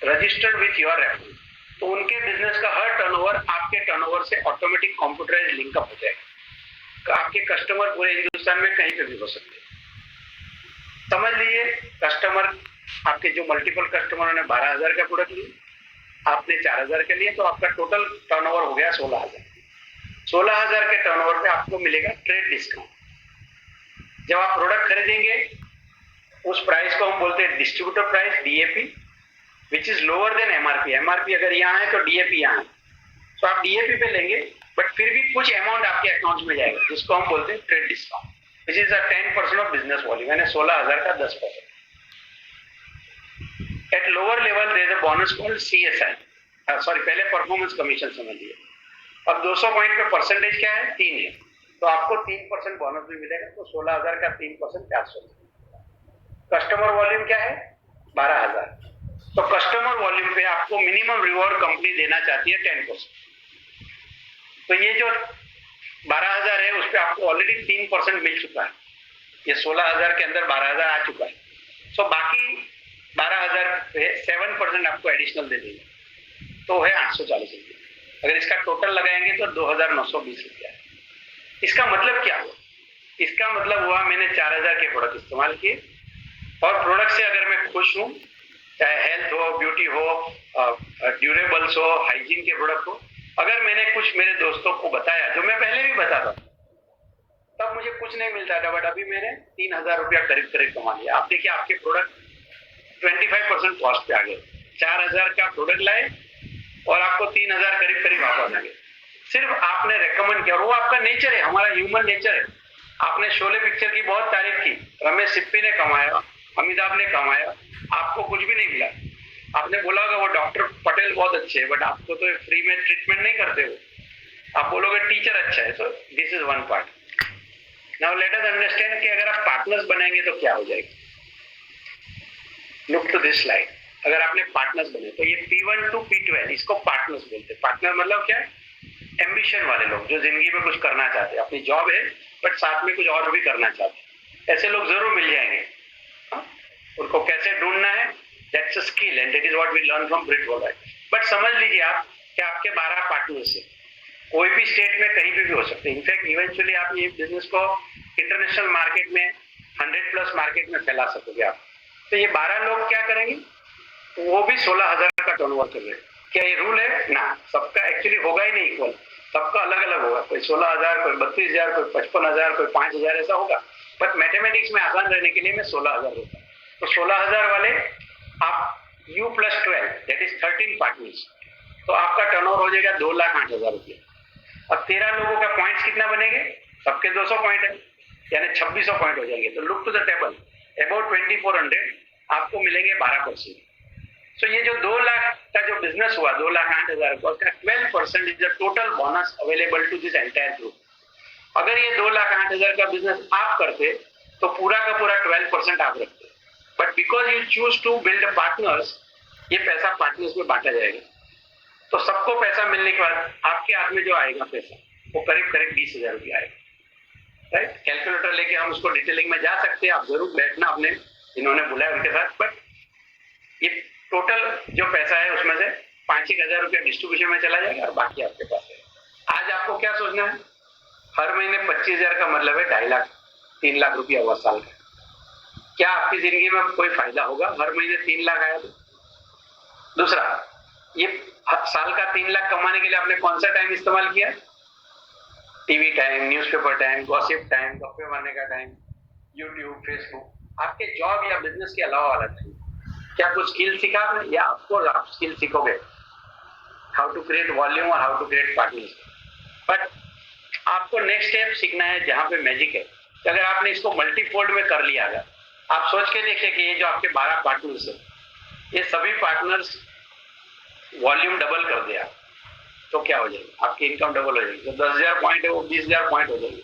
registered with your reference. तो उनके बिजनेस का हर टर्नओवर आपके टर्नओवर से ऑटोमेटिक कंप्यूटराइज लिंकअप हो जाएगा। तो आपके कस्टमर पूरे हिंदुस्तान में कहीं पे भी हो सकते हैं। समझ लीजिए कस्टमर आपके जो मल्टीपल कस्टमरों ने 12,000 का प्रोडक्ट लिया, आपने 4,000 के लिए, तो आपका टोटल टर्नओवर हो गया 16,000। 16,000 के टर्नओवर पे आपको मिलेगा ट्रेड डिस्काउंट। जब आप प्रोडक्ट खरीदेंगे उस प्राइस को हम बोलते हैं distributor price, DAP, which is lower than MRP. MRP अगर यहाँ है तो डीएपी यहाँ है, तो आप डीएपी पे लेंगे, बट फिर भी कुछ अमाउंट आपके अकाउंट में जाएगा जिसको हम बोलते हैं trade discount, which is 10% of business volume, यानी 16,000 का 10%। At lower level there is a bonus called CSI, sorry पहले परफॉर्मेंस कमीशन समझिए। अब 200 पॉइंट पे परसेंटेज क्या है, 3 है, तो आपको 3% बोनस भी मिलेगा। तो 16,000 का 3% 400। कस्टमर वॉल्यूम क्या है, 12,000। तो कस्टमर वॉल्यूम पे आपको मिनिमम रिवॉर्ड कंपनी देना चाहती है 10%। तो ये जो 12,000 है उस पर आपको ऑलरेडी 3% मिल चुका है। ये 16,000 के अंदर 12,000 आ चुका है। सो बाकी 12,000 पे 7% आपको एडिशनल दे देंगे, तो है 840 रुपये। अगर इसका टोटल लगाएंगे तो 2,920 रुपया है। इसका मतलब क्या हुआ, इसका मतलब हुआ मैंने 4,000 के प्रोडक्ट इस्तेमाल किए, और प्रोडक्ट से अगर मैं खुश हूँ, चाहे हेल्थ हो, ब्यूटी हो, ड्यूरेबल्स हो, हाइजीन के प्रोडक्ट हो, अगर मैंने कुछ मेरे दोस्तों को बताया जो मैं पहले भी बताता, तब मुझे कुछ नहीं मिलता था, बट अभी मैंने 3,000 रुपया करीब करीब कमा लिया। आप देखिए आपके प्रोडक्ट 25% कॉस्ट पे आ गए। 4,000 का प्रोडक्ट लाए और आपको 3,000 करीब करीब वापस आ गए। सिर्फ आपने रेकमेंड किया, और वो आपका नेचर है, हमारा ह्यूमन नेचर है। आपने शोले पिक्चर की बहुत तारीफ की, रमेश सिप्पी ने कमाया, अमिताभ ने कमाया, आपको कुछ भी नहीं मिला। आपने बोला होगा वो डॉक्टर पटेल बहुत अच्छे हैं, बट आपको तो फ्री में ट्रीटमेंट नहीं करते हो। आप बोलोगे टीचर अच्छा है, तो this is one part. Now let us understand कि अगर आप पार्टनर्स बनाएंगे तो क्या हो जाएगा। Look to this slide. अगर आपने पार्टनर्स बने तो ये P1 to P12 इसको पार्टनर्स बोलते हैं। पार्टनर मतलब क्या है? एम्बिशन वाले लोग जो जिंदगी में कुछ करना चाहते हैं, अपनी जॉब है बट साथ में कुछ और भी करना चाहते हैं, ऐसे लोग जरूर मिल जाएंगे। उनको कैसे ढूंढना है, that's a skill and that is what we learn from Britt world. But समझ लीजिए आप कि आपके 12 पार्टनर्स है, कोई भी स्टेट में कहीं भी हो सकते हैं। इनफैक्ट इवेंचुअली आप ये बिजनेस को इंटरनेशनल मार्केट में 100+ मार्केट में फैला सकोगे आप। तो ये 12 लोग क्या करेंगे, वो भी 16,000 का टर्नओवर कर रहे हैं। क्या ये रूल है ना? सबका एक्चुअली होगा ही नहीं इक्वल, सबका अलग अलग होगा। कोई 16,000, कोई 32,000, कोई 55,000, कोई 5,000 ऐसा होगा। बट मैथमेटिक्स में आसान रहने के लिए मैं 16,000 होता है। तो 16,000 वाले आप U+12 दैट इज 13 पार्टनर्स, तो आपका टर्नओवर हो जाएगा 2,08,000 रुपये। अब 13 लोगों का पॉइंट्स कितना बनेंगे? सबके 200 पॉइंट है, यानी 2600 पॉइंट हो जाएंगे। तो look to the table, about 2400 आपको मिलेंगे 12%। सो ये जो 2 लाख का जो बिजनेस हुआ 2,08,000 का, उसका 12% is the total bonus available to this entire group. अगर ये 2,08,000 का बिजनेस आप करते तो पूरा का पूरा 12% आप रखते। But because you choose to build partners, ये पैसा पार्टनर्स में बांटा जाएगा। तो सबको पैसा मिलने के बाद आपके हाथ में जो आएगा पैसा वो करीब करीब 20,000 रुपया आएगा। राइट? कैलकुलेटर लेके हम उसको डिटेलिंग में जा सकते हैं, आप जरूर बैठना अपने इन्होंने बुलाया उनके साथ। बट ये टोटल जो पैसा है उसमें से 5,000 रुपया डिस्ट्रीब्यूशन में चला जाएगा और बाकी आपके पास है। आज आपको क्या सोचना है, हर महीने 25,000 का मतलब है 2.5 लाख 3 लाख रुपया हुआ साल का। क्या आपकी जिंदगी में कोई फायदा होगा हर महीने 3 लाख आया तो? दूसरा, ये साल का 3 लाख कमाने के लिए आपने कौन सा टाइम इस्तेमाल किया? TV time, newspaper time, gossip time, गप्पे मारने का टाइम, यूट्यूब, फेसबुक, आपके जॉब या बिजनेस के अलावा वाला टाइम। क्या कुछ स्किल सीखा आपने? या ऑफकोर्स आप स्किल सीखोगे, हाउ टू क्रिएट वॉल्यूम और how to create partners. But आपको नेक्स्ट स्टेप सीखना है जहां पे मैजिक है। अगर आपने इसको मल्टीफोल्ड में कर लिया, अगर आप सोच के देखिए कि ये जो आपके 12 पार्टनर्स है, ये सभी पार्टनर्स वॉल्यूम डबल कर दिया तो क्या हो जाएगा? आपकी इनकम डबल हो जाएगी। जो 10,000 पॉइंट है वो 20,000 पॉइंट हो जाएगी।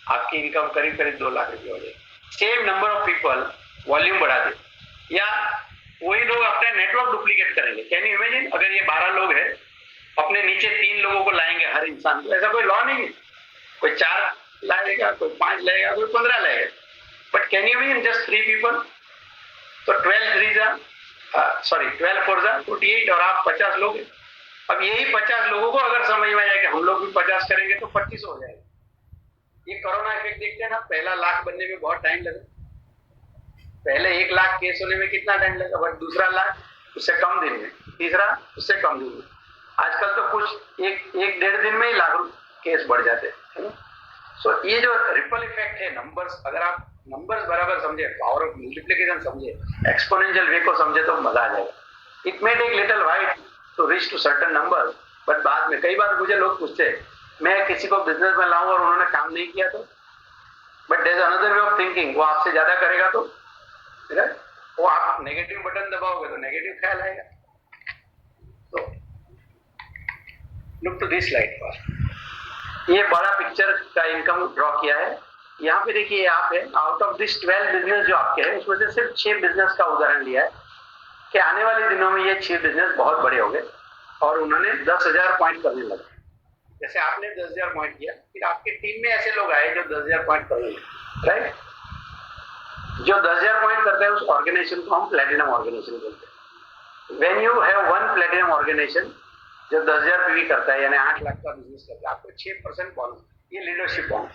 आपकी इनकम करीब करीब 2 लाख रुपये हो जाएगी। Same number of people volume बढ़ा दे, या वही लोग अपना नेटवर्क डुप्लीकेट करेंगे। कैन यू इमेजिन, अगर ये 12 लोग हैं, अपने नीचे 3 लोगों को लाएंगे हर इंसान को। ऐसा कोई लॉ नहीं है, कोई 4 लाएगा, कोई 5 लाएगा, कोई 15 लाएगा। But can you imagine just 3 people, तो 12 4 48 और आप 50 लोग हैं। अब यही 50 लोगों को अगर समझ में आया कि हम लोग भी 50 करेंगे तो 25 हो जाएगा। ये कोरोना इफेक्ट देखते हैं ना, पहला लाख बनने में बहुत टाइम लगा। पहले 1 लाख केस होने में कितना टाइम लगा, बट दूसरा लाख उससे कम दिन में, तीसरा उससे कम दिन में। आजकल तो कुछ एक 1.5 दिन में ही लाख केस बढ़ जाते हैं। सो ये जो रिपल इफेक्ट है, नंबर्स, अगर आप नंबर्स बराबर समझे, पावर ऑफ मल्टीप्लिकेशन समझे, एक्सपोनेंशियल वे को समझे तो मजा आ जाएगा। It may take little while to reach to certain number, but बाद में कई बार मुझे लोग पूछते हैं, मैं किसी को बिजनेस में लाऊं और उन्होंने काम नहीं किया तो, but there is another way of thinking, वो आपसे ज्यादा करेगा तो वो आप नेगेटिव बटन दबाओगे तो नेगेटिव ख्याल आएगा। तो look to this slide first. ये बड़ा पिक्चर का इनकम ड्रॉ किया है। यहाँ पे देखिए, आप है आउट ऑफ दिस 12 बिजनेस जो आपके हैं, उसमें से सिर्फ 6 बिजनेस का उदाहरण लिया है कि आने वाले दिनों में ये 6 बिजनेस बहुत बड़े हो गए और उन्होंने 10,000 पॉइंट करने लगे। जैसे आपने 10,000 पॉइंट किया, फिर आपकी टीम में ऐसे लोग आए जो 10,000 पॉइंट कर लगे। राइट? जो 10,000 पॉइंट करते हैं उस ऑर्गेनाइजेशन को हम प्लेटिनम ऑर्गेनाइजेशन बोलते हैं। When you have one platinum organisation जो 10,000 पीवी करता है, यानी 8 लाख का बिजनेस करता है, आपको 6% बोनस, ये लीडरशिप बोनस।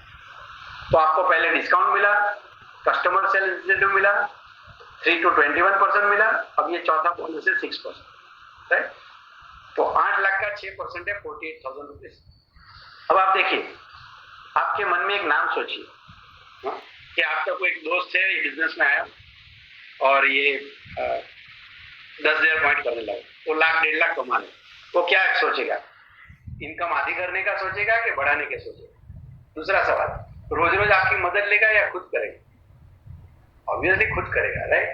तो आपको पहले डिस्काउंट मिला, कस्टमर सेल इंसेंटिव मिला, 3 to 21% मिला, अब ये चौथा बोनस है 6%। राइट? तो 8 लाख का 6% है 48,000 रुपीज। अब आप देखिए, आपके मन में एक नाम सोचिए कि आपका कोई एक दोस्त है, ये बिजनेस में आया और ये 10,000 पॉइंट करने लगा, वो 1,00,000 1.5 लाख कमा ले, वो क्या सोचेगा? इनकम आधी करने का सोचेगा कि बढ़ाने के सोचेगा? दूसरा सवाल, रोज रोज आपकी मदद लेगा या खुद करेगा? ऑब्वियसली खुद करेगा। राइट?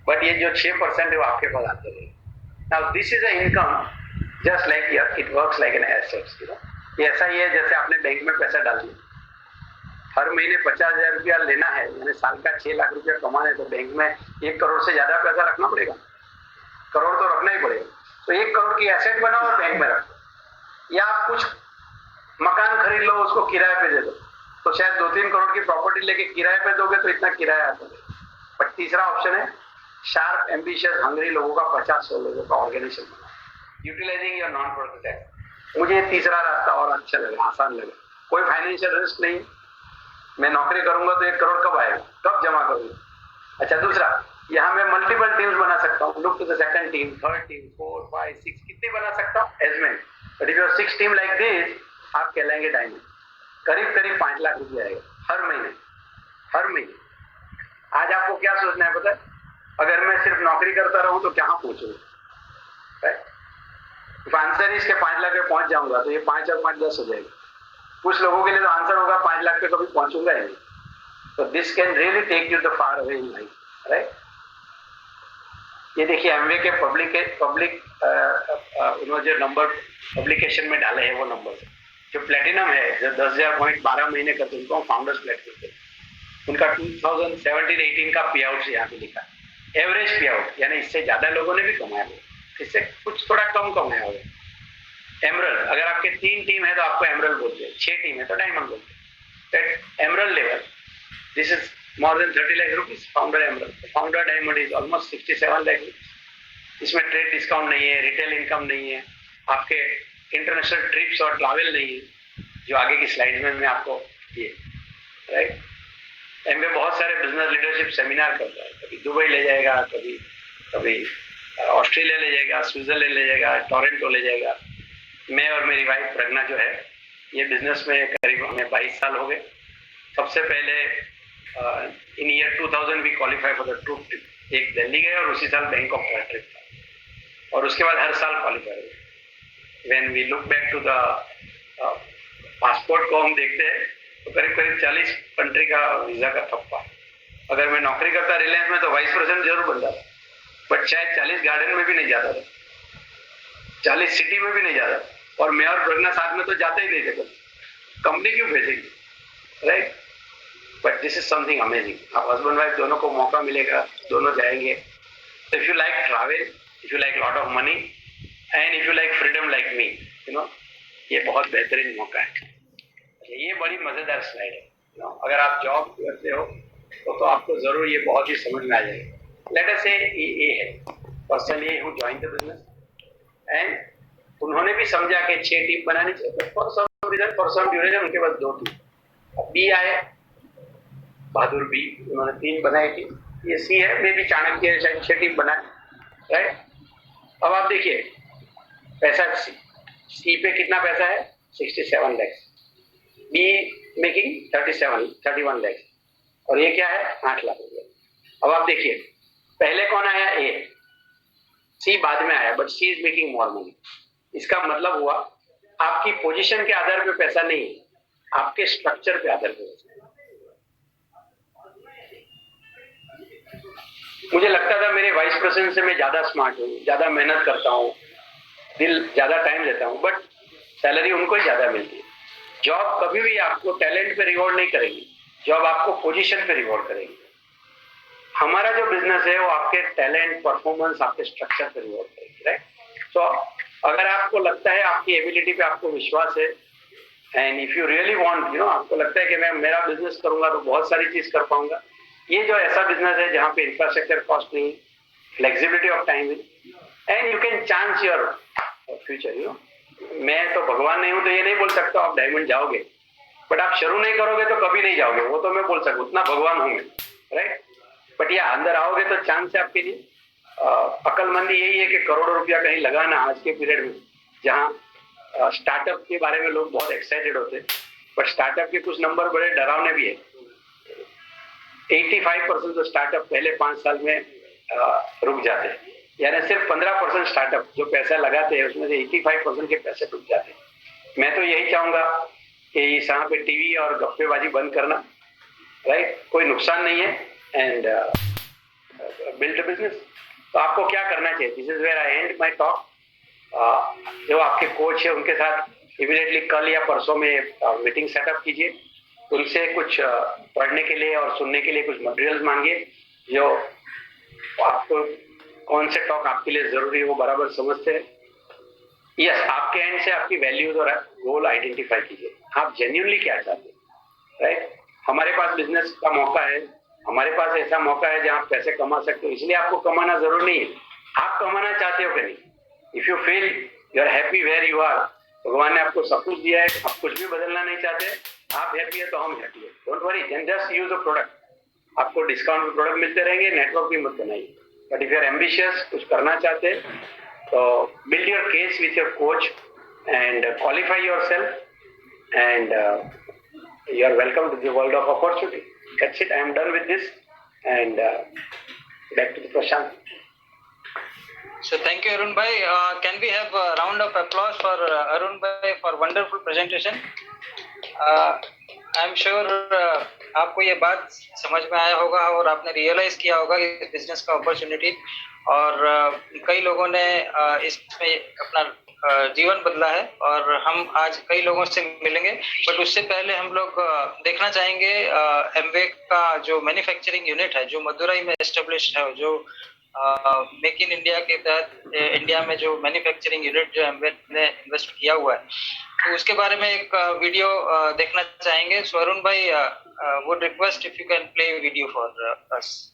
बट ये जो 6% है वो आपके पास आते रहेगा। Now this is a income just like it works like an asset. ये ऐसा ही है जैसे आपने बैंक में पैसा डाल दिया, हर महीने 50,000 रुपया लेना है, यानी साल का 6 लाख रुपया कमाना है, तो बैंक में 1 करोड़ से ज्यादा पैसा रखना पड़ेगा, करोड़ तो रखना ही पड़ेगा। तो 1 करोड़ की एसेट बनाओ और बैंक में रखो, या आप कुछ मकान खरीद लो, उसको किराए पे दे दो, तो शायद 2-3 करोड़ की प्रॉपर्टी लेके किराए पे दोगे तो इतना किराया आता है। बट तीसरा ऑप्शन है शार्प एम्बिशियस हंग्री लोगों का 50-100 लोगों का ऑर्गेनाइजेशन बना, utilising your non profit tax. मुझे तीसरा रास्ता और अच्छा लगा, आसान लगा, कोई फाइनेंशियल रिस्क नहीं, मैं नौकरी करूंगा तो 1 करोड़ कब आएगा, कब जमा करूंगा। अच्छा, दूसरा, यहाँ मैं मल्टीपल टीम्स बना सकता हूँ, look to the second team, third team, 4, 5, 6, कितनी बना सकता हूँ as man. But if your 6 team like this, आप कहलाएंगे डायमंड। करीब करीब 5 लाख रुपये आएगा हर महीने, हर महीने। आज आपको क्या सोचना है पता है, अगर मैं सिर्फ नौकरी करता रहूं तो कहाँ पहुंचूंगा। आंसर इसके 5 लाख पे पहुंच जाऊंगा तो ये 5 और 5 10 हो जाएगा। कुछ लोगों के लिए तो आंसर होगा 5 लाख पे कभी पहुंचूंगा ही नहीं। तो this can really take you the far away in life, right. ये देखिए एमवे के पब्लिक उन्होंने जो नंबर पब्लिकेशन में डाले हैं वो नंबर जो प्लेटिनम है, जो 10,000 पॉइंट 12 महीने करते हैं, उनको फाउंडर्स प्लेटिनम, उनका 2017-18 का पे आउट यहाँ पे लिखा, एवरेज पे आउट, यानी इससे ज्यादा लोगों ने भी कमाया हो, इससे कुछ थोड़ा कम कमाया हो। एमरल्ड, अगर आपके 3 टीम है तो आपको एमरल्ड बोलते हैं, 6 टीम है तो डायमंड बोलते हैं। Emerald level, this is more than 30 lakh rupees, founder emerald. Founder diamond is almost 67 lakh rupees. इसमें ट्रेड डिस्काउंट नहीं है, रिटेल इनकम नहीं है, आपके इंटरनेशनल ट्रिप्स और ट्रैवल नहीं है, जो आगे की स्लाइड में मैं आपको ये, राइट। एमवे बहुत सारे बिजनेस लीडरशिप सेमिनार करता है, कभी दुबई ले जाएगा, कभी ऑस्ट्रेलिया ले जाएगा, स्विट्जरलैंड ले जाएगा, टोरंटो ले जाएगा। मैं और मेरी वाइफ प्रज्ञा जो है, ये बिजनेस में करीब हमें 22 साल हो गए। सबसे पहले इन ईयर 2000 भी qualify for the troop trip, एक दिल्ली गए और उसी साल बैंक ऑफ ट्रिप था, और उसके बाद हर साल क्वालिफाई हुए। When we look back to the passport को हम देखते हैं तो करीब करीब 40 कंट्री का वीजा का थप्पा। अगर मैं नौकरी करता रिलायंस में तो वाइस प्रेसिडेंट जरूर बन जाता, बट शायद 40 गार्डन में भी नहीं जाता था, 40 सिटी में भी नहीं जाता, और मैं और प्रज्ञा साथ में तो जाते ही नहीं थे, कंपनी क्यों भेजेगी, right. But this is something amazing, husband wife दोनों को मौका मिलेगा, दोनों जाएंगे। If you like travel, if you like lot of money and if you like freedom like me, you know, ये बहुत बेहतरीन मौका है। ये बड़ी मजेदार स्लाइड है। अगर आप जॉब करते हो तो आपको जरूर ये बहुत ही समझ में आ जाएगा। लेट अस से ये है person a who join the business, and उन्होंने भी समझा कि 6 टीम बनानी चाहिए, for some reason, for some duration उनके पास 2 टीम। बी आए, बहादुर बी, उन्होंने 3 बनाई थी। ये सी है, मे भी चाणक्य शायद 6 टीम बनाए, राइट। अब आप देखिए पैसा सी पे कितना पैसा है, 67 लाख, बी मेकिंग 31 लाख, और ये क्या है, 8 लाख रुपए। अब आप देखिए पहले कौन आया, ए, सी बाद में आया, but C is making more money. इसका मतलब हुआ आपकी पोजीशन के आधार पे पैसा नहीं, आपके स्ट्रक्चर पे आधार पे। मुझे लगता था मेरे वाइस प्रेसिडेंट से मैं ज्यादा स्मार्ट हूँ, ज्यादा मेहनत करता हूँ, दिल ज्यादा टाइम देता हूँ, बट सैलरी उनको ही ज्यादा मिलती है। जॉब कभी भी आपको टैलेंट पे रिवॉर्ड नहीं करेगी, जॉब आपको पोजीशन पे रिवॉर्ड करेगी। हमारा जो बिजनेस है वो आपके टैलेंट, परफॉर्मेंस, आपके स्ट्रक्चर पे रिवॉर्ड करेगी, राइट। तो अगर आपको लगता है, आपकी एबिलिटी पे आपको विश्वास है, and if you really want, you know, आपको लगता है कि मैं मेरा बिजनेस करूंगा तो बहुत सारी चीज कर पाऊंगा, ये जो ऐसा बिजनेस है जहाँ पे इंफ्रास्ट्रक्चर कॉस्ट नहीं, flexibility of time, and you can chance your future, you know. मैं तो भगवान नहीं हूं तो ये नहीं बोल सकता आप डायमंड जाओगे, बट आप शुरू नहीं करोगे तो कभी नहीं जाओगे, वो तो मैं बोल सकूं, उतना भगवान हूं मैं, राइट। बट ये अंदर आओगे तो चांस है आपके लिए। अकलमंदी यही है कि करोड़ों रुपया कहीं लगाना आज के पीरियड में, जहाँ स्टार्टअप के बारे में लोग बहुत एक्साइटेड होते हैं, बट स्टार्टअप के कुछ नंबर बड़े डरावने भी है। 85% तो स्टार्टअप पहले 5 साल में रुक जाते हैं, यानी सिर्फ 15% स्टार्टअप जो पैसा लगाते हैं उसमें से 85% के पैसे रुक जाते हैं। मैं तो यही चाहूंगा कि इस यहाँ पे टीवी और गप्पेबाजी बंद करना, राइट, कोई नुकसान नहीं है, एंड बिल्ड बिजनेस। तो आपको क्या करना चाहिए, this is where I and my talk. जो आपके कोच है उनके साथ इमीडिएटली कल या परसों में मीटिंग सेटअप कीजिए, उनसे कुछ पढ़ने के लिए और सुनने के लिए कुछ मटेरियल्स मांगिए, जो आपको कौन से टॉक आपके लिए जरूरी है वो बराबर समझते हैं। यस, आपके एंड से आपकी वैल्यूज और गोल आइडेंटिफाई कीजिए, आप जेन्युइनली क्या चाहते हैं, राइट। हमारे पास बिजनेस का मौका है, हमारे पास ऐसा मौका है जहां आप पैसे कमा सकते हो, इसलिए आपको कमाना जरूर नहीं है, आप कमाना चाहते हो कि नहीं। If you feel you are happy where you are, भगवान ने आपको सब कुछ दिया है, आप कुछ भी बदलना नहीं चाहते, आप हैप्पी है तो हम हैप्पी है, don't worry, then just use the product. आपको डिस्काउंट में प्रोडक्ट मिलते रहेंगे, नेटवर्क भी मत बनाइए। But if you are ambitious, कुछ करना चाहते हैं, तो build your case with your coach and qualify yourself, and you are welcome to the world of opportunity. That's it. I am done with this, and back to the Prashant. So thank you, Arun bhai. Can we have a round of applause for Arun bhai for wonderful presentation? I am sure आपको ये बात समझ में आया होगा और आपने realise किया होगा इस बिजनेस का अपॉर्चुनिटी, और कई लोगों ने इसमें अपना जीवन बदला है, और हम आज कई लोगों से मिलेंगे। बट उससे पहले हम लोग देखना चाहेंगे एमवे का जो मैन्युफैक्चरिंग यूनिट है, जो मदुरई में एस्टेब्लिश है, जो मेक इन इंडिया के तहत इंडिया में जो मैन्युफैक्चरिंग यूनिट जो एमवे ने इन्वेस्ट किया हुआ है, तो उसके बारे में एक वीडियो देखना चाहेंगे। सो अरुण भाई, would request if you can play a video for us.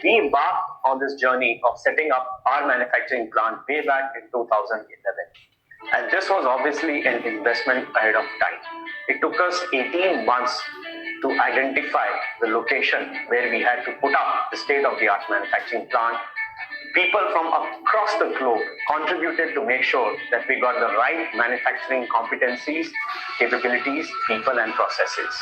We embarked on this journey of setting up our manufacturing plant way back in 2011. And this was obviously an investment ahead of time. It took us 18 months to identify the location where we had to put up the state-of-the-art manufacturing plant. People from across the globe contributed to make sure that we got the right manufacturing competencies, capabilities, people and processes.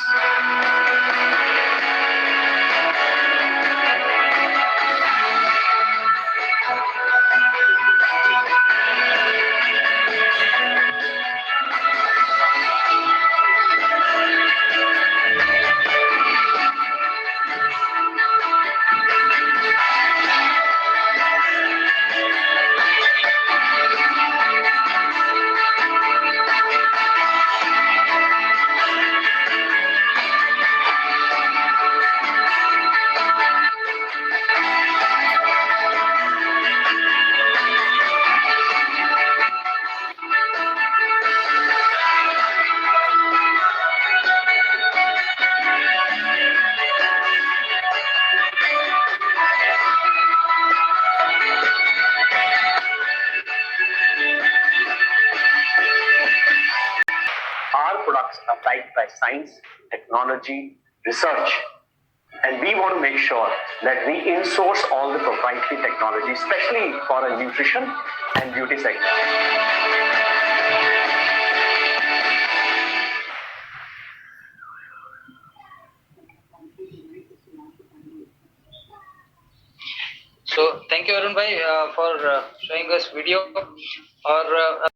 Our products are backed by science, technology, research, and we want to make sure that we in-source all the proprietary technology, especially for a nutrition and beauty sector. So thank you Arun bhai for showing us video, और